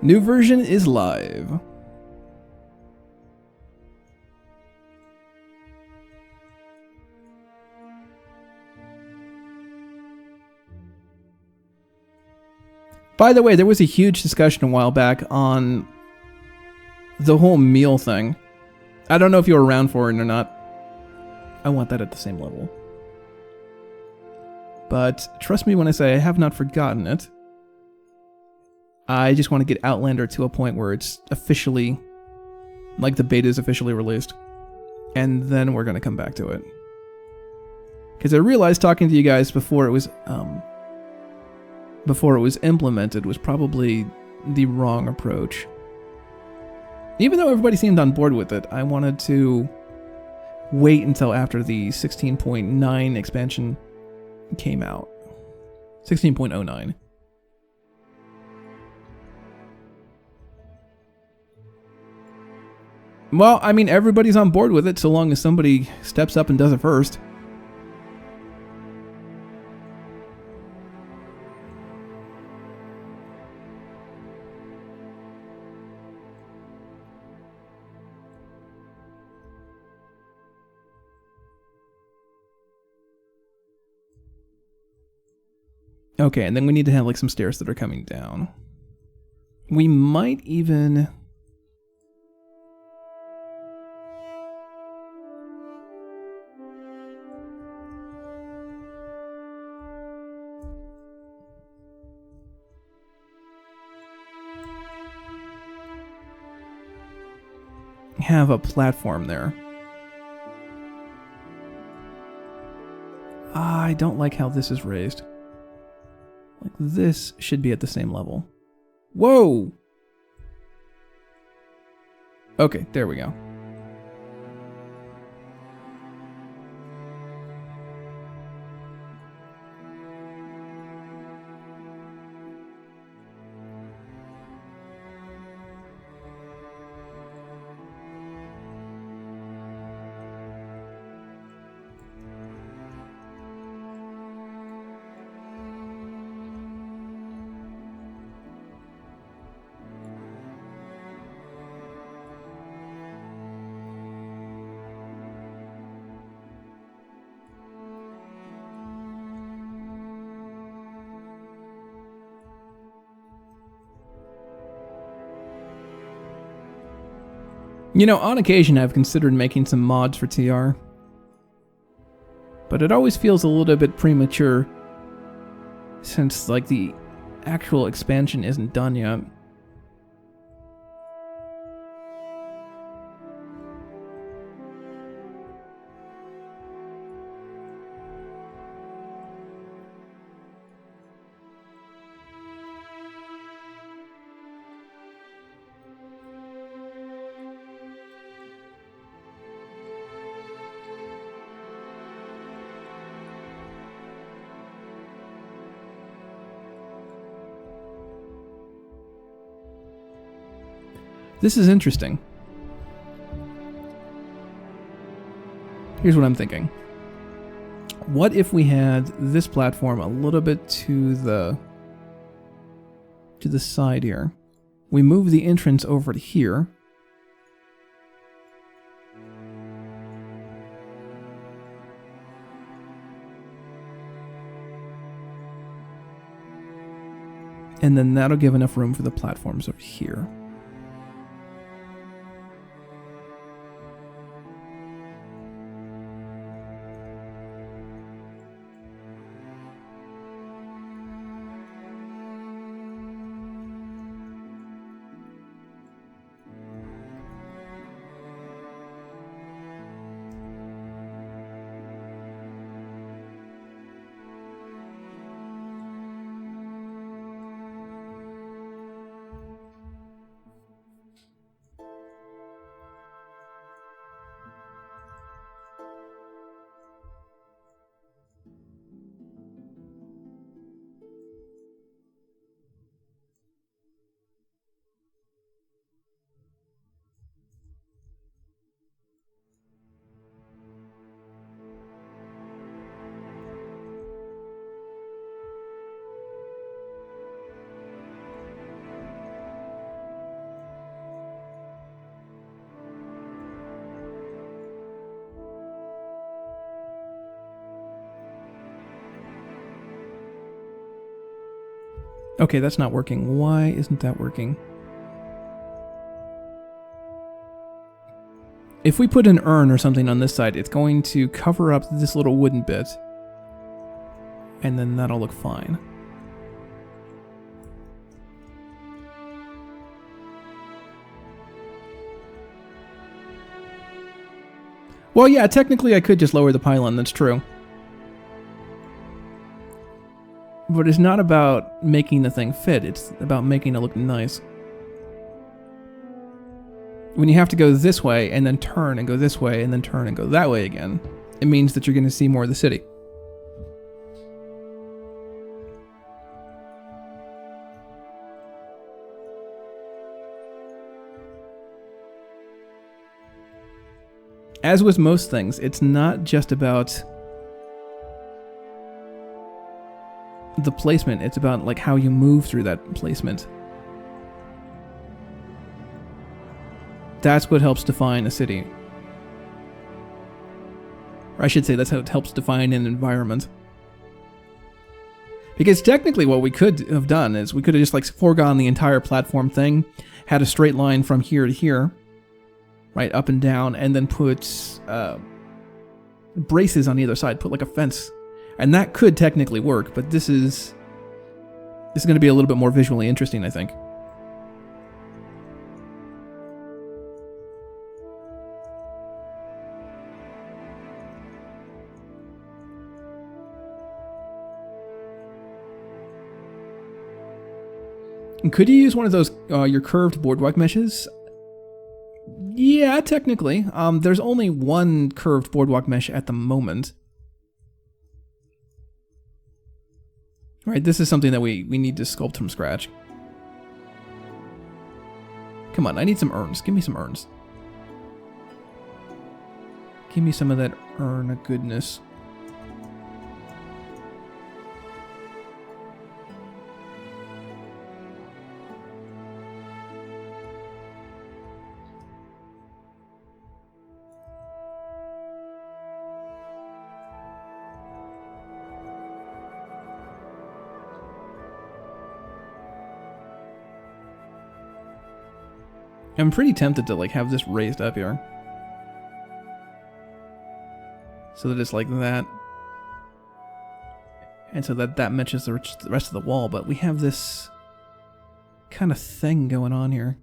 New version is live. By the way, there was a huge discussion a while back on the whole meal thing. I don't know if you were around for it or not. I want that at the same level. But trust me when I say I have not forgotten it. I just want to get Outlander to a point where it's officially, like the beta is officially released. And then we're going to come back to it. Because I realized talking to you guys before it was implemented was probably the wrong approach. Even though everybody seemed on board with it, I wanted to wait until after the 16.9 expansion came out. 16.09. Well, I mean, everybody's on board with it so long as somebody steps up and does it first. Okay, and then we need to have like some stairs that are coming down. We might even have a platform there. I don't like how this is raised. Like, this should be at the same level. Whoa! Okay, there we go. You know, on occasion I've considered making some mods for TR, but it always feels a little bit premature since, like, the actual expansion isn't done yet. This is interesting. Here's what I'm thinking. What if we had this platform a little bit to the side here? We move the entrance over to here. And then that'll give enough room for the platforms over here. Okay, that's not working. Why isn't that working? If we put an urn or something on this side, it's going to cover up this little wooden bit. And then that'll look fine. Well, yeah, technically I could just lower the pylon, that's true. But it's not about making the thing fit, it's about making it look nice. When you have to go this way, and then turn and go this way, and then turn and go that way again, it means that you're going to see more of the city. As with most things, it's not just about the placement, it's about like how you move through that placement. That's what helps define a city. Or I should say that's how it helps define an environment. Because technically what we could have done is we could have just like foregone the entire platform thing, had a straight line from here to here, right, up and down, and then put braces on either side, put like a fence. And that could technically work, but this is going to be a little bit more visually interesting, I think. And could you use one of those, your curved boardwalk meshes? Yeah, technically. There's only one curved boardwalk mesh at the moment. Right, this is something that we need to sculpt from scratch. Come on, I need some urns. Give me some urns. Give me some of that urn goodness. I'm pretty tempted to like have this raised up here. So that it's like that. And so that matches the rest of the wall, but we have this kind of thing going on here.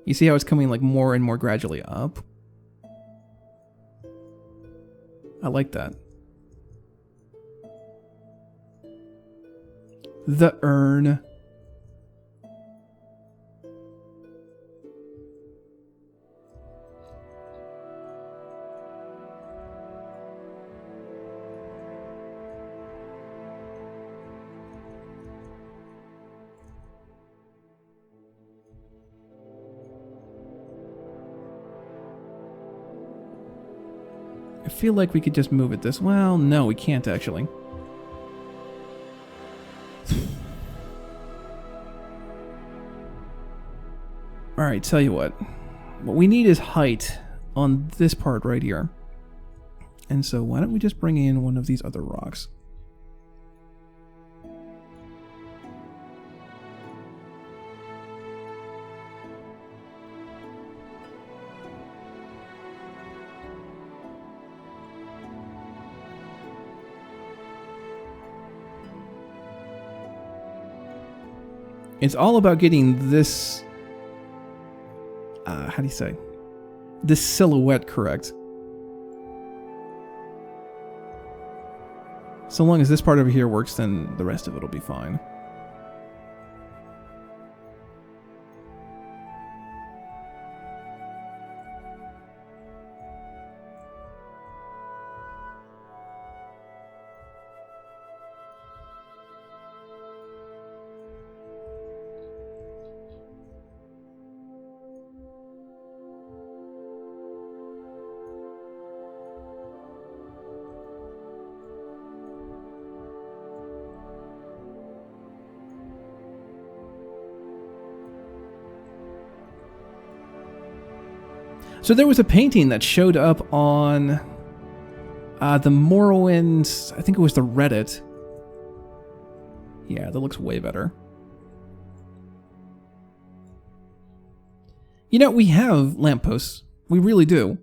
You see how it's coming like more and more gradually up? I like that. The urn. I feel like we could just move it this... Well, no, we can't actually. Alright, tell you what. What we need is height on this part right here. And so why don't we just bring in one of these other rocks? It's all about getting this, how do you say, this silhouette correct. So long as this part over here works, then the rest of it will be fine. So there was a painting that showed up on the Morrowind, I think it was the Reddit, Yeah, that looks way better. You know, we have lampposts. We really do.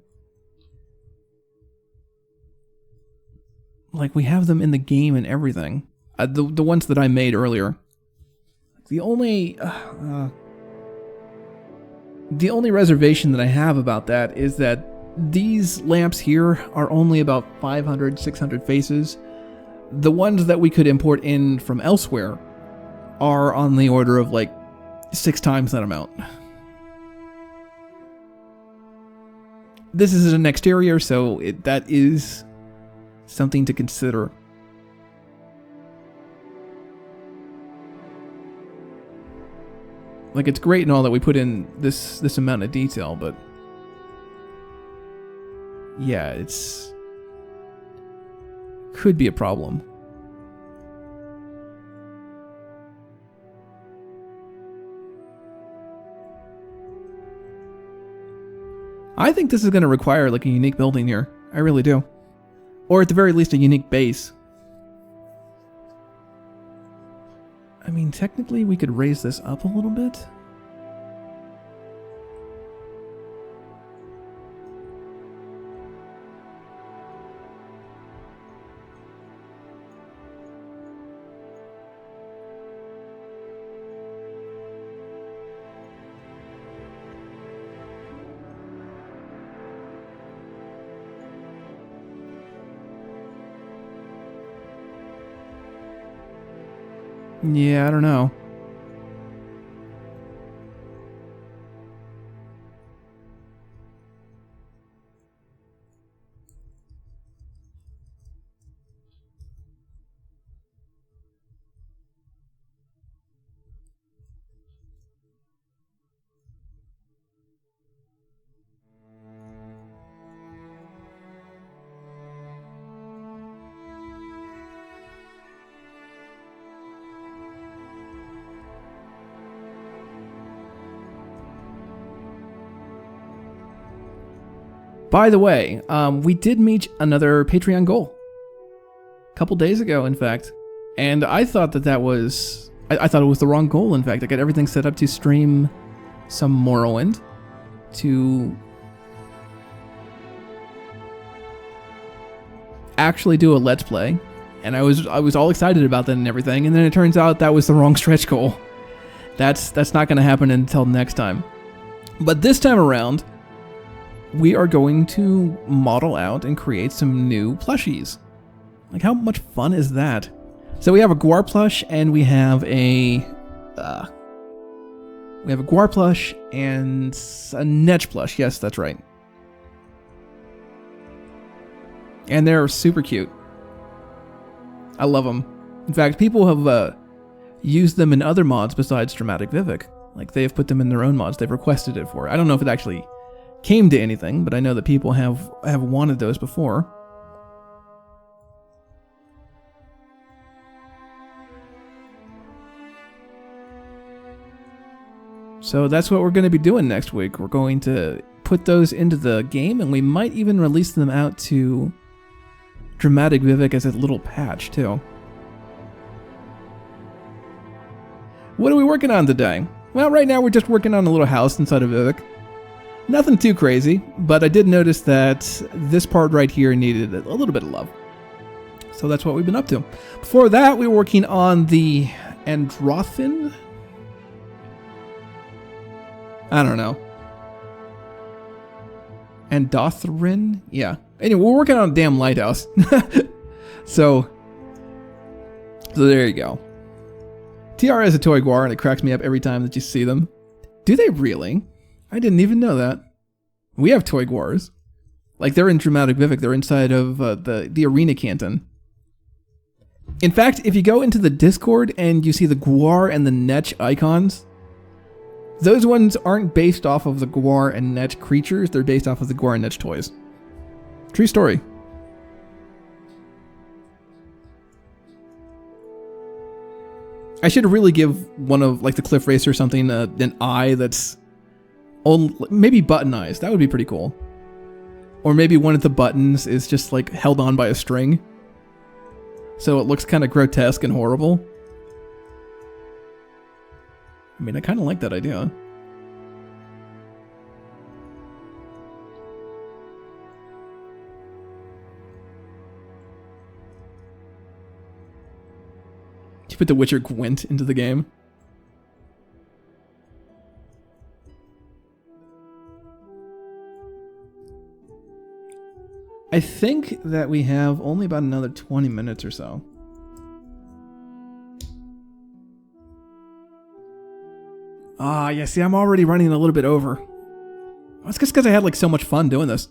Like, we have them in the game and everything. The ones that I made earlier. The only reservation that I have about that is that these lamps here are only about 500, 600 faces. The ones that we could import in from elsewhere are on the order of like 6 times that amount. This is an exterior, so that is something to consider. Like, it's great and all that we put in this amount of detail, but yeah, it's could be a problem. I think this is going to require like a unique building here. I really do. Or at the very least a unique base. I mean, technically we could raise this up a little bit. Yeah, I don't know. By the way, we did meet another Patreon goal. A couple days ago, in fact. And I thought that was... I thought it was the wrong goal, in fact. I got everything set up to stream some Morrowind. To actually do a Let's Play. And I was all excited about that and everything. And then it turns out that was the wrong stretch goal. That's not going to happen until next time. But this time around, we are going to model out and create some new plushies. Like, how much fun is that? So we have a Guar plush and we have a Guar plush and a Netch plush. Yes, that's right. And they're super cute. I love them. In fact, people have used them in other mods besides Dramatic Vivec. Like, they have put them in their own mods. They've requested it for it. I don't know if it actually came to anything, but I know that people have wanted those before. So that's what we're going to be doing next week. We're going to put those into the game, and we might even release them out to Dramatic Vivec as a little patch, too. What are we working on today? Well, right now we're just working on a little house inside of Vivec. Nothing too crazy, but I did notice that this part right here needed a little bit of love. So that's what we've been up to. Before that, we were working on the Androthin. I don't know. Andothrin? Yeah. Anyway, we're working on a damn lighthouse. So there you go. TR has a toy Guar, and it cracks me up every time that you see them. Do they really? I didn't even know that. We have toy Guars. Like, they're in Dramatic Vivec. They're inside of the arena Canton. In fact, if you go into the Discord and you see the Guar and the Netch icons, those ones aren't based off of the Guar and Netch creatures. They're based off of the Guar and Netch toys. True story. I should really give one of, like, the Cliff Racer or something an eye that's maybe button eyes. That would be pretty cool. Or maybe one of the buttons is just like held on by a string, so it looks kind of grotesque and horrible. I mean, I kind of like that idea. You put the Witcher Gwent into the game. I think that we have only about another 20 minutes or so. Ah, yeah, see, I'm already running a little bit over. That's just because I had like so much fun doing this.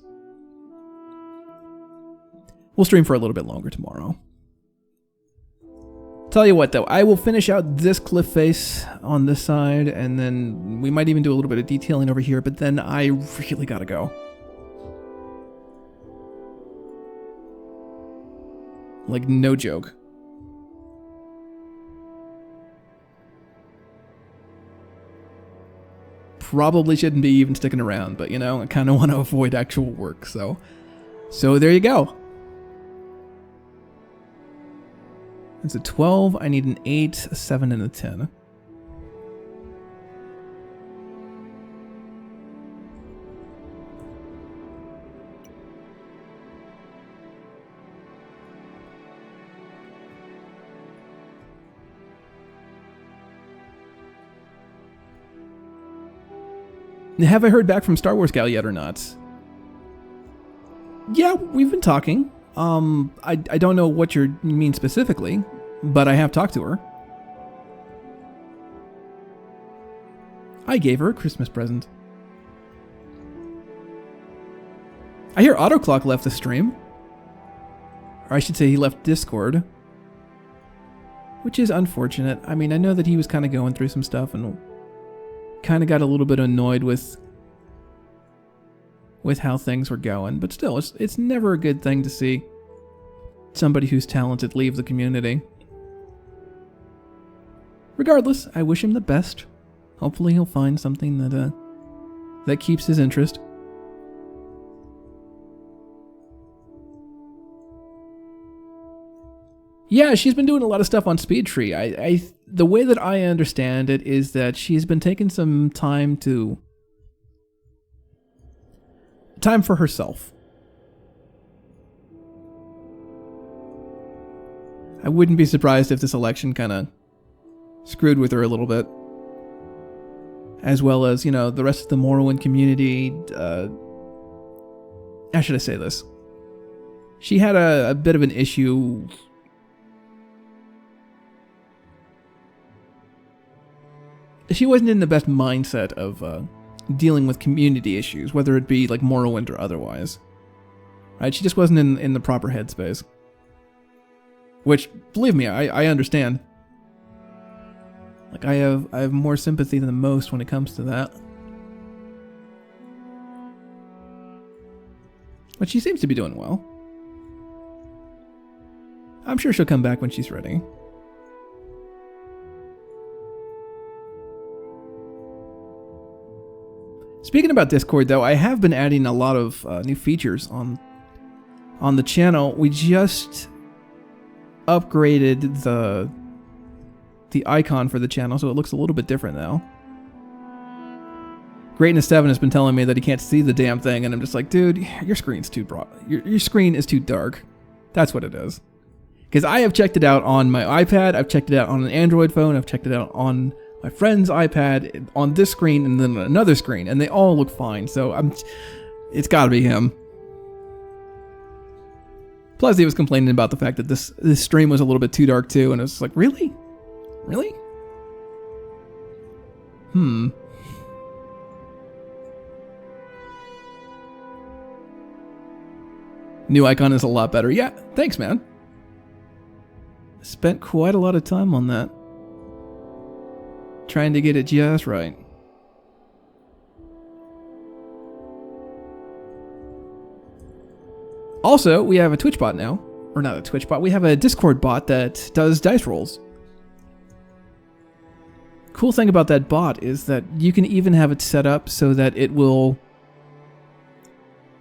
We'll stream for a little bit longer tomorrow. Tell you what though, I will finish out this cliff face on this side, and then we might even do a little bit of detailing over here, but then I really gotta go. Like, no joke. Probably shouldn't be even sticking around, but you know, I kind of want to avoid actual work, so there you go. It's a 12, I need an 8, a 7, and a 10. Have I heard back from Star Wars Gal yet or not? Yeah, we've been talking. I don't know what you mean specifically, but I have talked to her. I gave her a Christmas present. I hear Autoclock left the stream. Or I should say he left Discord. Which is unfortunate. I mean, I know that he was kind of going through some stuff and kind of got a little bit annoyed with how things were going, but still, it's never a good thing to see somebody who's talented leave the community. Regardless, I wish him the best. Hopefully he'll find something that keeps his interest. Yeah, she's been doing a lot of stuff on Speedtree. The way that I understand it is that she's been taking some time for herself. I wouldn't be surprised if this election kind of screwed with her a little bit. As well as, you know, the rest of the Morrowind community. How should I say this? She had a bit of an issue. She wasn't in the best mindset of dealing with community issues, whether it be like Morrowind or otherwise. Right? She just wasn't in the proper headspace. Which, believe me, I understand. Like, I have more sympathy than most when it comes to that. But she seems to be doing well. I'm sure she'll come back when she's ready. Speaking about Discord, though, I have been adding a lot of new features on the channel. We just upgraded the icon for the channel, so it looks a little bit different now. Greatness 7 has been telling me that he can't see the damn thing, and I'm just like, dude, your screen's too broad. Your screen is too dark. That's what it is. Because I have checked it out on my iPad, I've checked it out on an Android phone, I've checked it out on my friend's iPad, on this screen, and then another screen, and they all look fine, so it's gotta be him. Plus, he was complaining about the fact that this stream was a little bit too dark too, and it's like, really? Really? New icon is a lot better. Yeah, thanks, man. Spent quite a lot of time on that. Trying to get it just right. Also, we have a Twitch bot now. Or not a Twitch bot, we have a Discord bot that does dice rolls. Cool thing about that bot is that you can even have it set up so that it will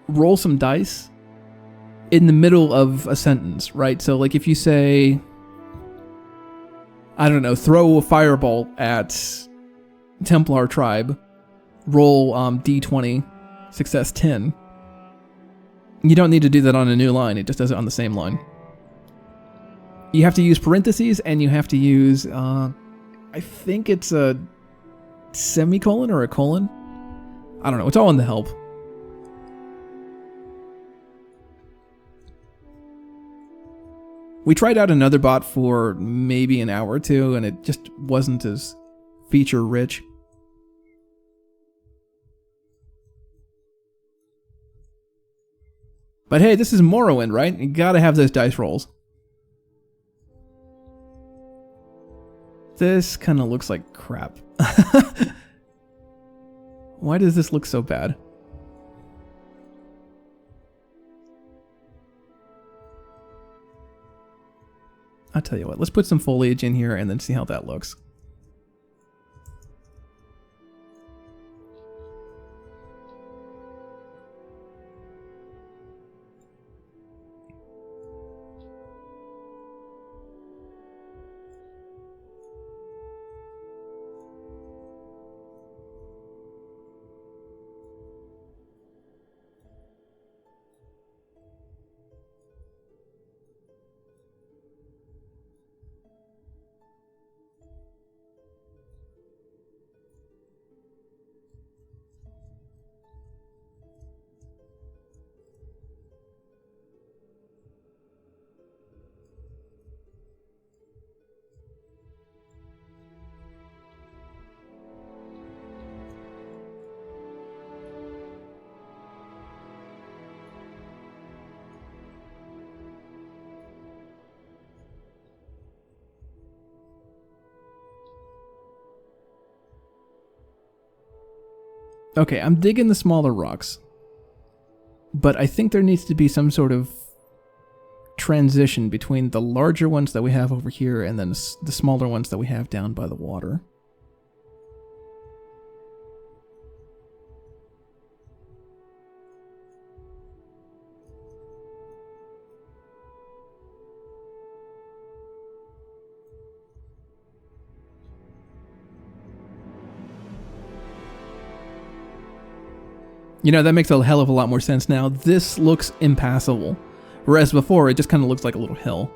roll some dice in the middle of a sentence, right? So like if you say, I don't know, throw a fireball at Templar tribe, roll d20, success 10. You don't need to do that on a new line, it just does it on the same line. You have to use parentheses, and you have to use, I think it's a semicolon or a colon. I don't know, it's all in the help. We tried out another bot for maybe an hour or two, and it just wasn't as feature rich. But hey, this is Morrowind, right? You gotta have those dice rolls. This kind of looks like crap. Why does this look so bad? I'll tell you what, let's put some foliage in here and then see how that looks. Okay, I'm digging the smaller rocks, but I think there needs to be some sort of transition between the larger ones that we have over here and then the smaller ones that we have down by the water. You know, that makes a hell of a lot more sense now. This looks impassable, whereas before it just kind of looks like a little hill.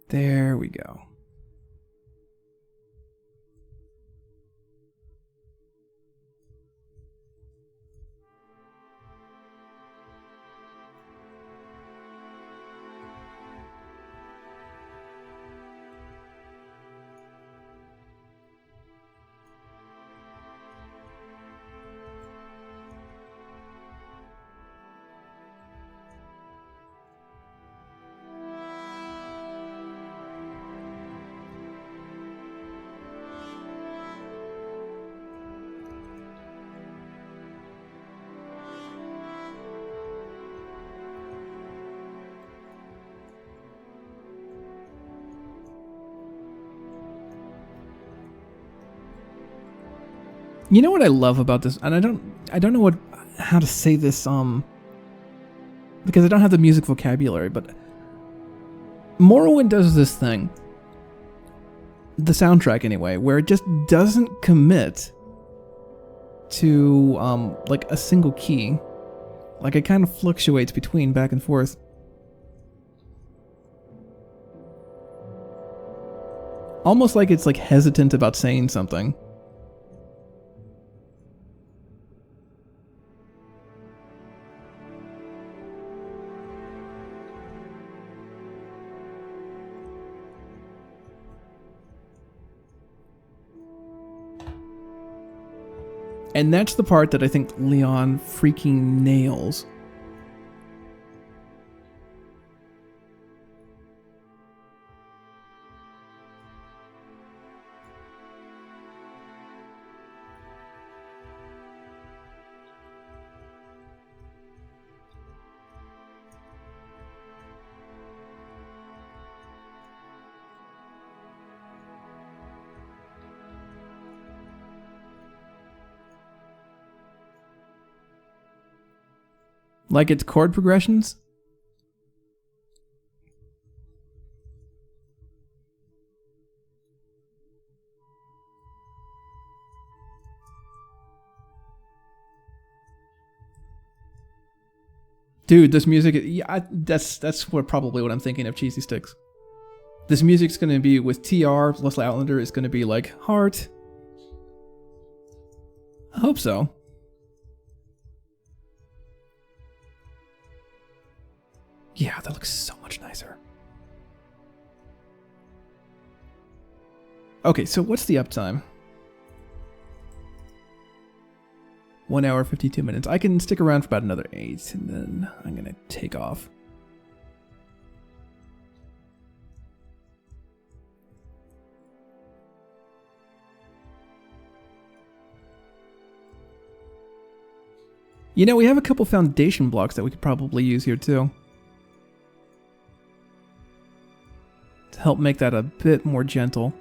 There we go. You know what I love about this, and I don't know how to say this because I don't have the music vocabulary, but Morrowind does this thing, the soundtrack anyway, where it just doesn't commit to like a single key. Like it kind of fluctuates between back and forth. Almost like it's like hesitant about saying something. And that's the part that I think Leon freaking nails. Like its chord progressions? Dude, this music, yeah, that's probably what I'm thinking of Cheesy Sticks. This music's gonna be with TR plus Outlander. It's gonna be like heart. I hope so. Yeah, that looks so much nicer. Okay, so what's the uptime? 1 hour, 52 minutes. I can stick around for about another 8, and then I'm gonna take off. You know, we have a couple foundation blocks that we could probably use here too, to help make that a bit more gentle.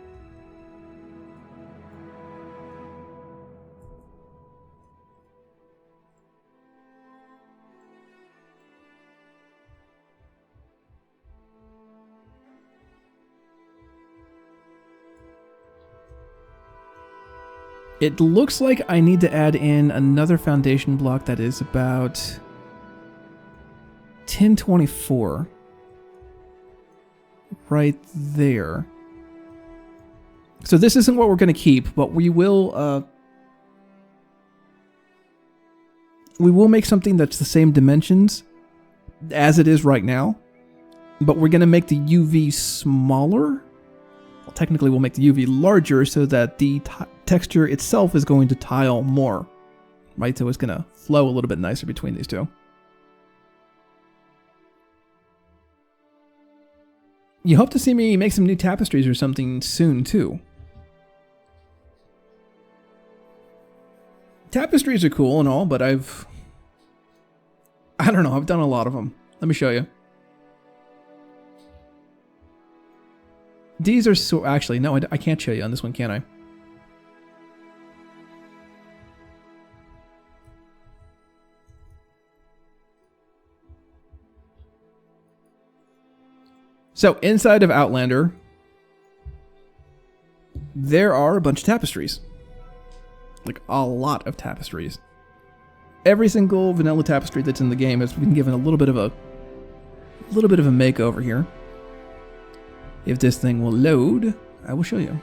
It looks like I need to add in another foundation block that is about 1024. Right there. So this isn't what we're going to keep, but we will make something that's the same dimensions as it is right now, but we're going to make the UV smaller. Well, technically we'll make the UV larger so that the texture itself is going to tile more, right? So it's going to flow a little bit nicer between these two. You hope to see me make some new tapestries or something soon, too. Tapestries are cool and all, but I don't know, I've done a lot of them. Let me show you. These are so... Actually, no, I can't show you on this one, can I? So, inside of Outlander, there are a bunch of tapestries. Like, a lot of tapestries. Every single vanilla tapestry that's in the game has been given a little bit of a makeover here. If this thing will load, I will show you.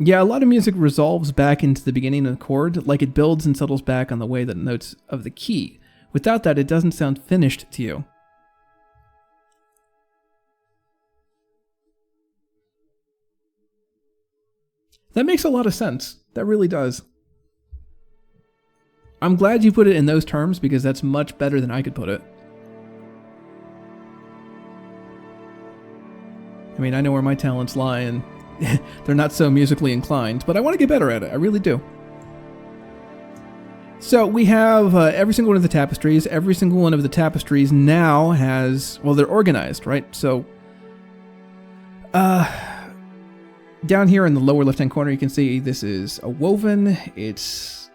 Yeah, a lot of music resolves back into the beginning of the chord, like it builds and settles back on the way that notes of the key. Without that, it doesn't sound finished to you. That makes a lot of sense. That really does. I'm glad you put it in those terms because that's much better than I could put it. I mean, I know where my talents lie and they're not so musically inclined, but I want to get better at it. I really do. So we have every single one of the tapestries. Every single one of the tapestries now has... Well, they're organized, right? So down here in the lower left-hand corner, you can see this is a woven. It's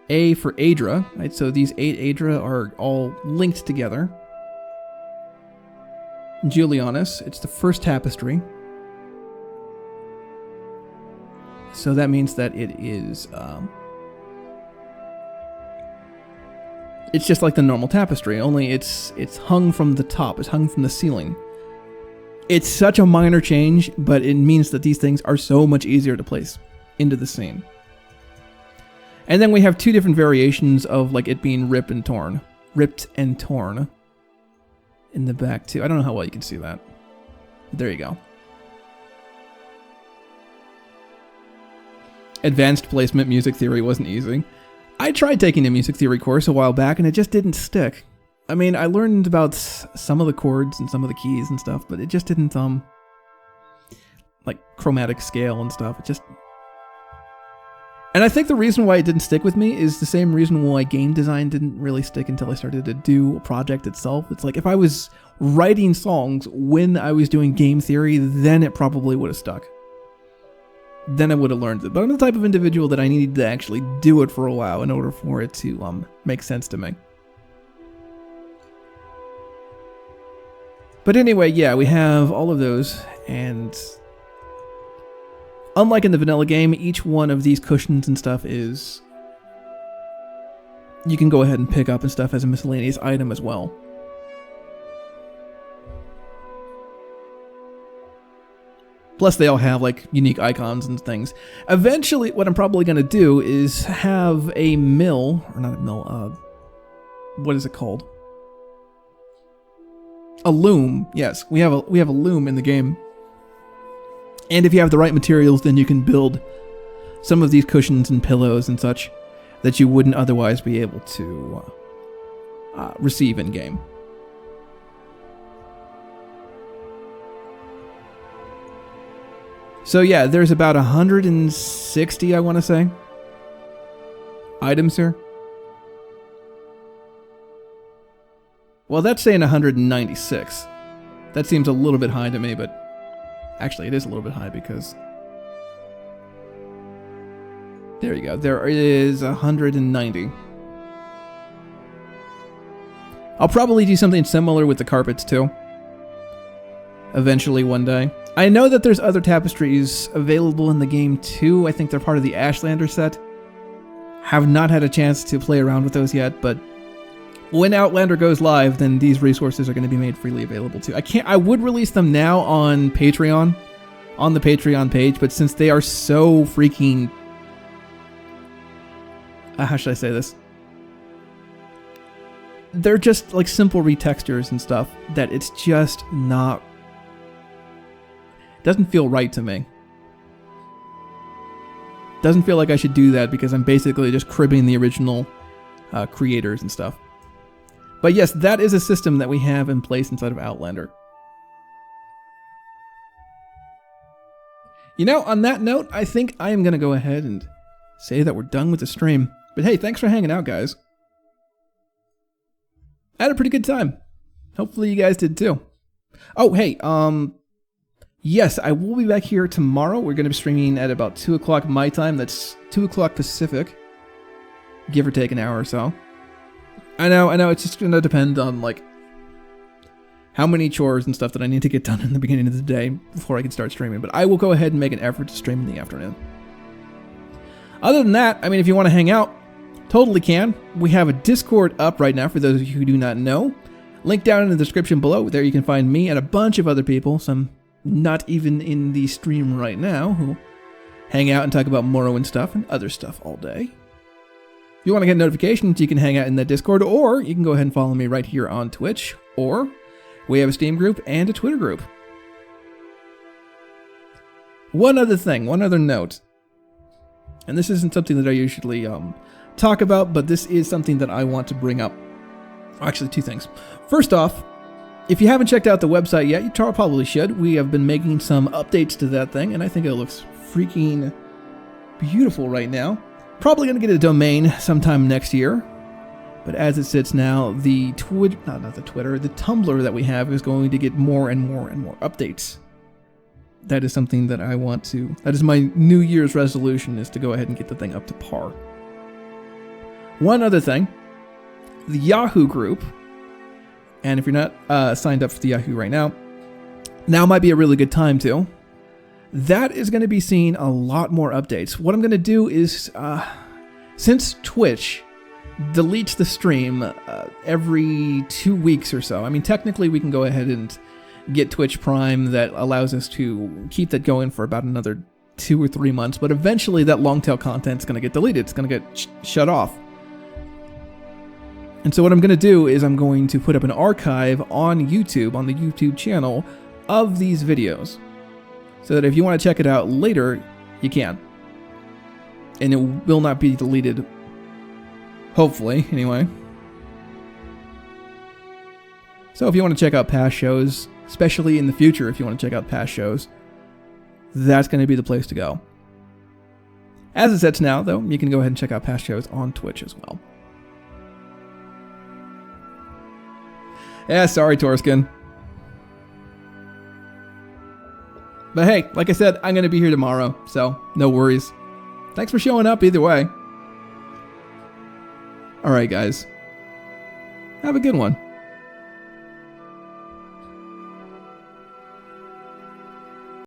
A for Adra, right? So these 8 Adra are all linked together. Julianus, it's the first tapestry. So that means that it is It's just like the normal tapestry, only it's hung from the top. It's hung from the ceiling. It's such a minor change, but it means that these things are so much easier to place into the scene. And then we have two different variations of like it being ripped and torn in the back too. I don't know how well you can see that. There you go. Advanced placement music theory wasn't easy. I tried taking a music theory course a while back and it just didn't stick. I mean, I learned about some of the chords and some of the keys and stuff, but it just didn't, like chromatic scale and stuff. It just... And I think the reason why it didn't stick with me is the same reason why game design didn't really stick until I started to do a project itself. It's like if I was writing songs when I was doing game theory, then it probably would have stuck. Then I would have learned it. But I'm the type of individual that I needed to actually do it for a while in order for it to make sense to me. But anyway, yeah, we have all of those, and unlike in the vanilla game, each one of these cushions and stuff is... you can go ahead and pick up and stuff as a miscellaneous item as well. Plus, they all have, like, unique icons and things. Eventually, what I'm probably going to do is have a mill, or not a mill, what is it called? A loom. Yes, we have a loom in the game. And if you have the right materials, then you can build some of these cushions and pillows and such that you wouldn't otherwise be able to receive in game. So yeah, there's about 160, I want to say, items here. Well, that's saying 196. That seems a little bit high to me, but actually it is a little bit high because... there you go. There is 190. I'll probably do something similar with the carpets too. Eventually one day. I know that there's other tapestries available in the game too. I think they're part of the Outlander set. Have not had a chance to play around with those yet, but when Outlander goes live, then these resources are going to be made freely available too. I would release them now on Patreon, on the Patreon page, but since they are so freaking... how should I say this? They're just like simple retextures and stuff that it's just not... doesn't feel right to me. Doesn't feel like I should do that because I'm basically just cribbing the original creators and stuff. But yes, that is a system that we have in place inside of Outlander. You know, on that note, I think I am going to go ahead and say that we're done with the stream. But hey, thanks for hanging out, guys. I had a pretty good time. Hopefully you guys did too. Oh, hey, yes, I will be back here tomorrow. We're going to be streaming at about 2 o'clock my time. That's 2 o'clock Pacific. Give or take an hour or so. I know, it's just going to depend on, like, how many chores and stuff that I need to get done in the beginning of the day before I can start streaming. But I will go ahead and make an effort to stream in the afternoon. Other than that, I mean, if you want to hang out, totally can. We have a Discord up right now for those of you who do not know. Link down in the description below. There you can find me and a bunch of other people, some not even in the stream right now, who hang out and talk about Morrowind stuff and other stuff all day. If you want to get notifications, you can hang out in that Discord, or you can go ahead and follow me right here on Twitch, or we have a Steam group and a Twitter group. One other thing, one other note, and this isn't something that I usually talk about, but this is something that I want to bring up. Actually, two things. First off, if you haven't checked out the website yet, you probably should. We have been making some updates to that thing, and I think it looks freaking beautiful right now. Probably going to get a domain sometime next year. But as it sits now, the the Tumblr that we have is going to get more and more and more updates. That is something that I want to... that is my New Year's resolution, is to go ahead and get the thing up to par. One other thing. The Yahoo group... and if you're not signed up for the Yahoo right now, now might be a really good time to. That is going to be seeing a lot more updates. What I'm going to do is, since Twitch deletes the stream every 2 weeks or so. I mean, technically we can go ahead and get Twitch Prime that allows us to keep that going for about another 2 or 3 months, but eventually that long tail content is going to get deleted. It's going to get shut off. And so what I'm going to do is I'm going to put up an archive on YouTube, on the YouTube channel, of these videos, so that if you want to check it out later, you can. And it will not be deleted. Hopefully, anyway. So if you want to check out past shows, especially in the future, if you want to check out past shows, that's going to be the place to go. As it sets now, though, you can go ahead and check out past shows on Twitch as well. Yeah, sorry, Torskin. But hey, like I said, I'm going to be here tomorrow, so no worries. Thanks for showing up either way. Alright, guys. Have a good one.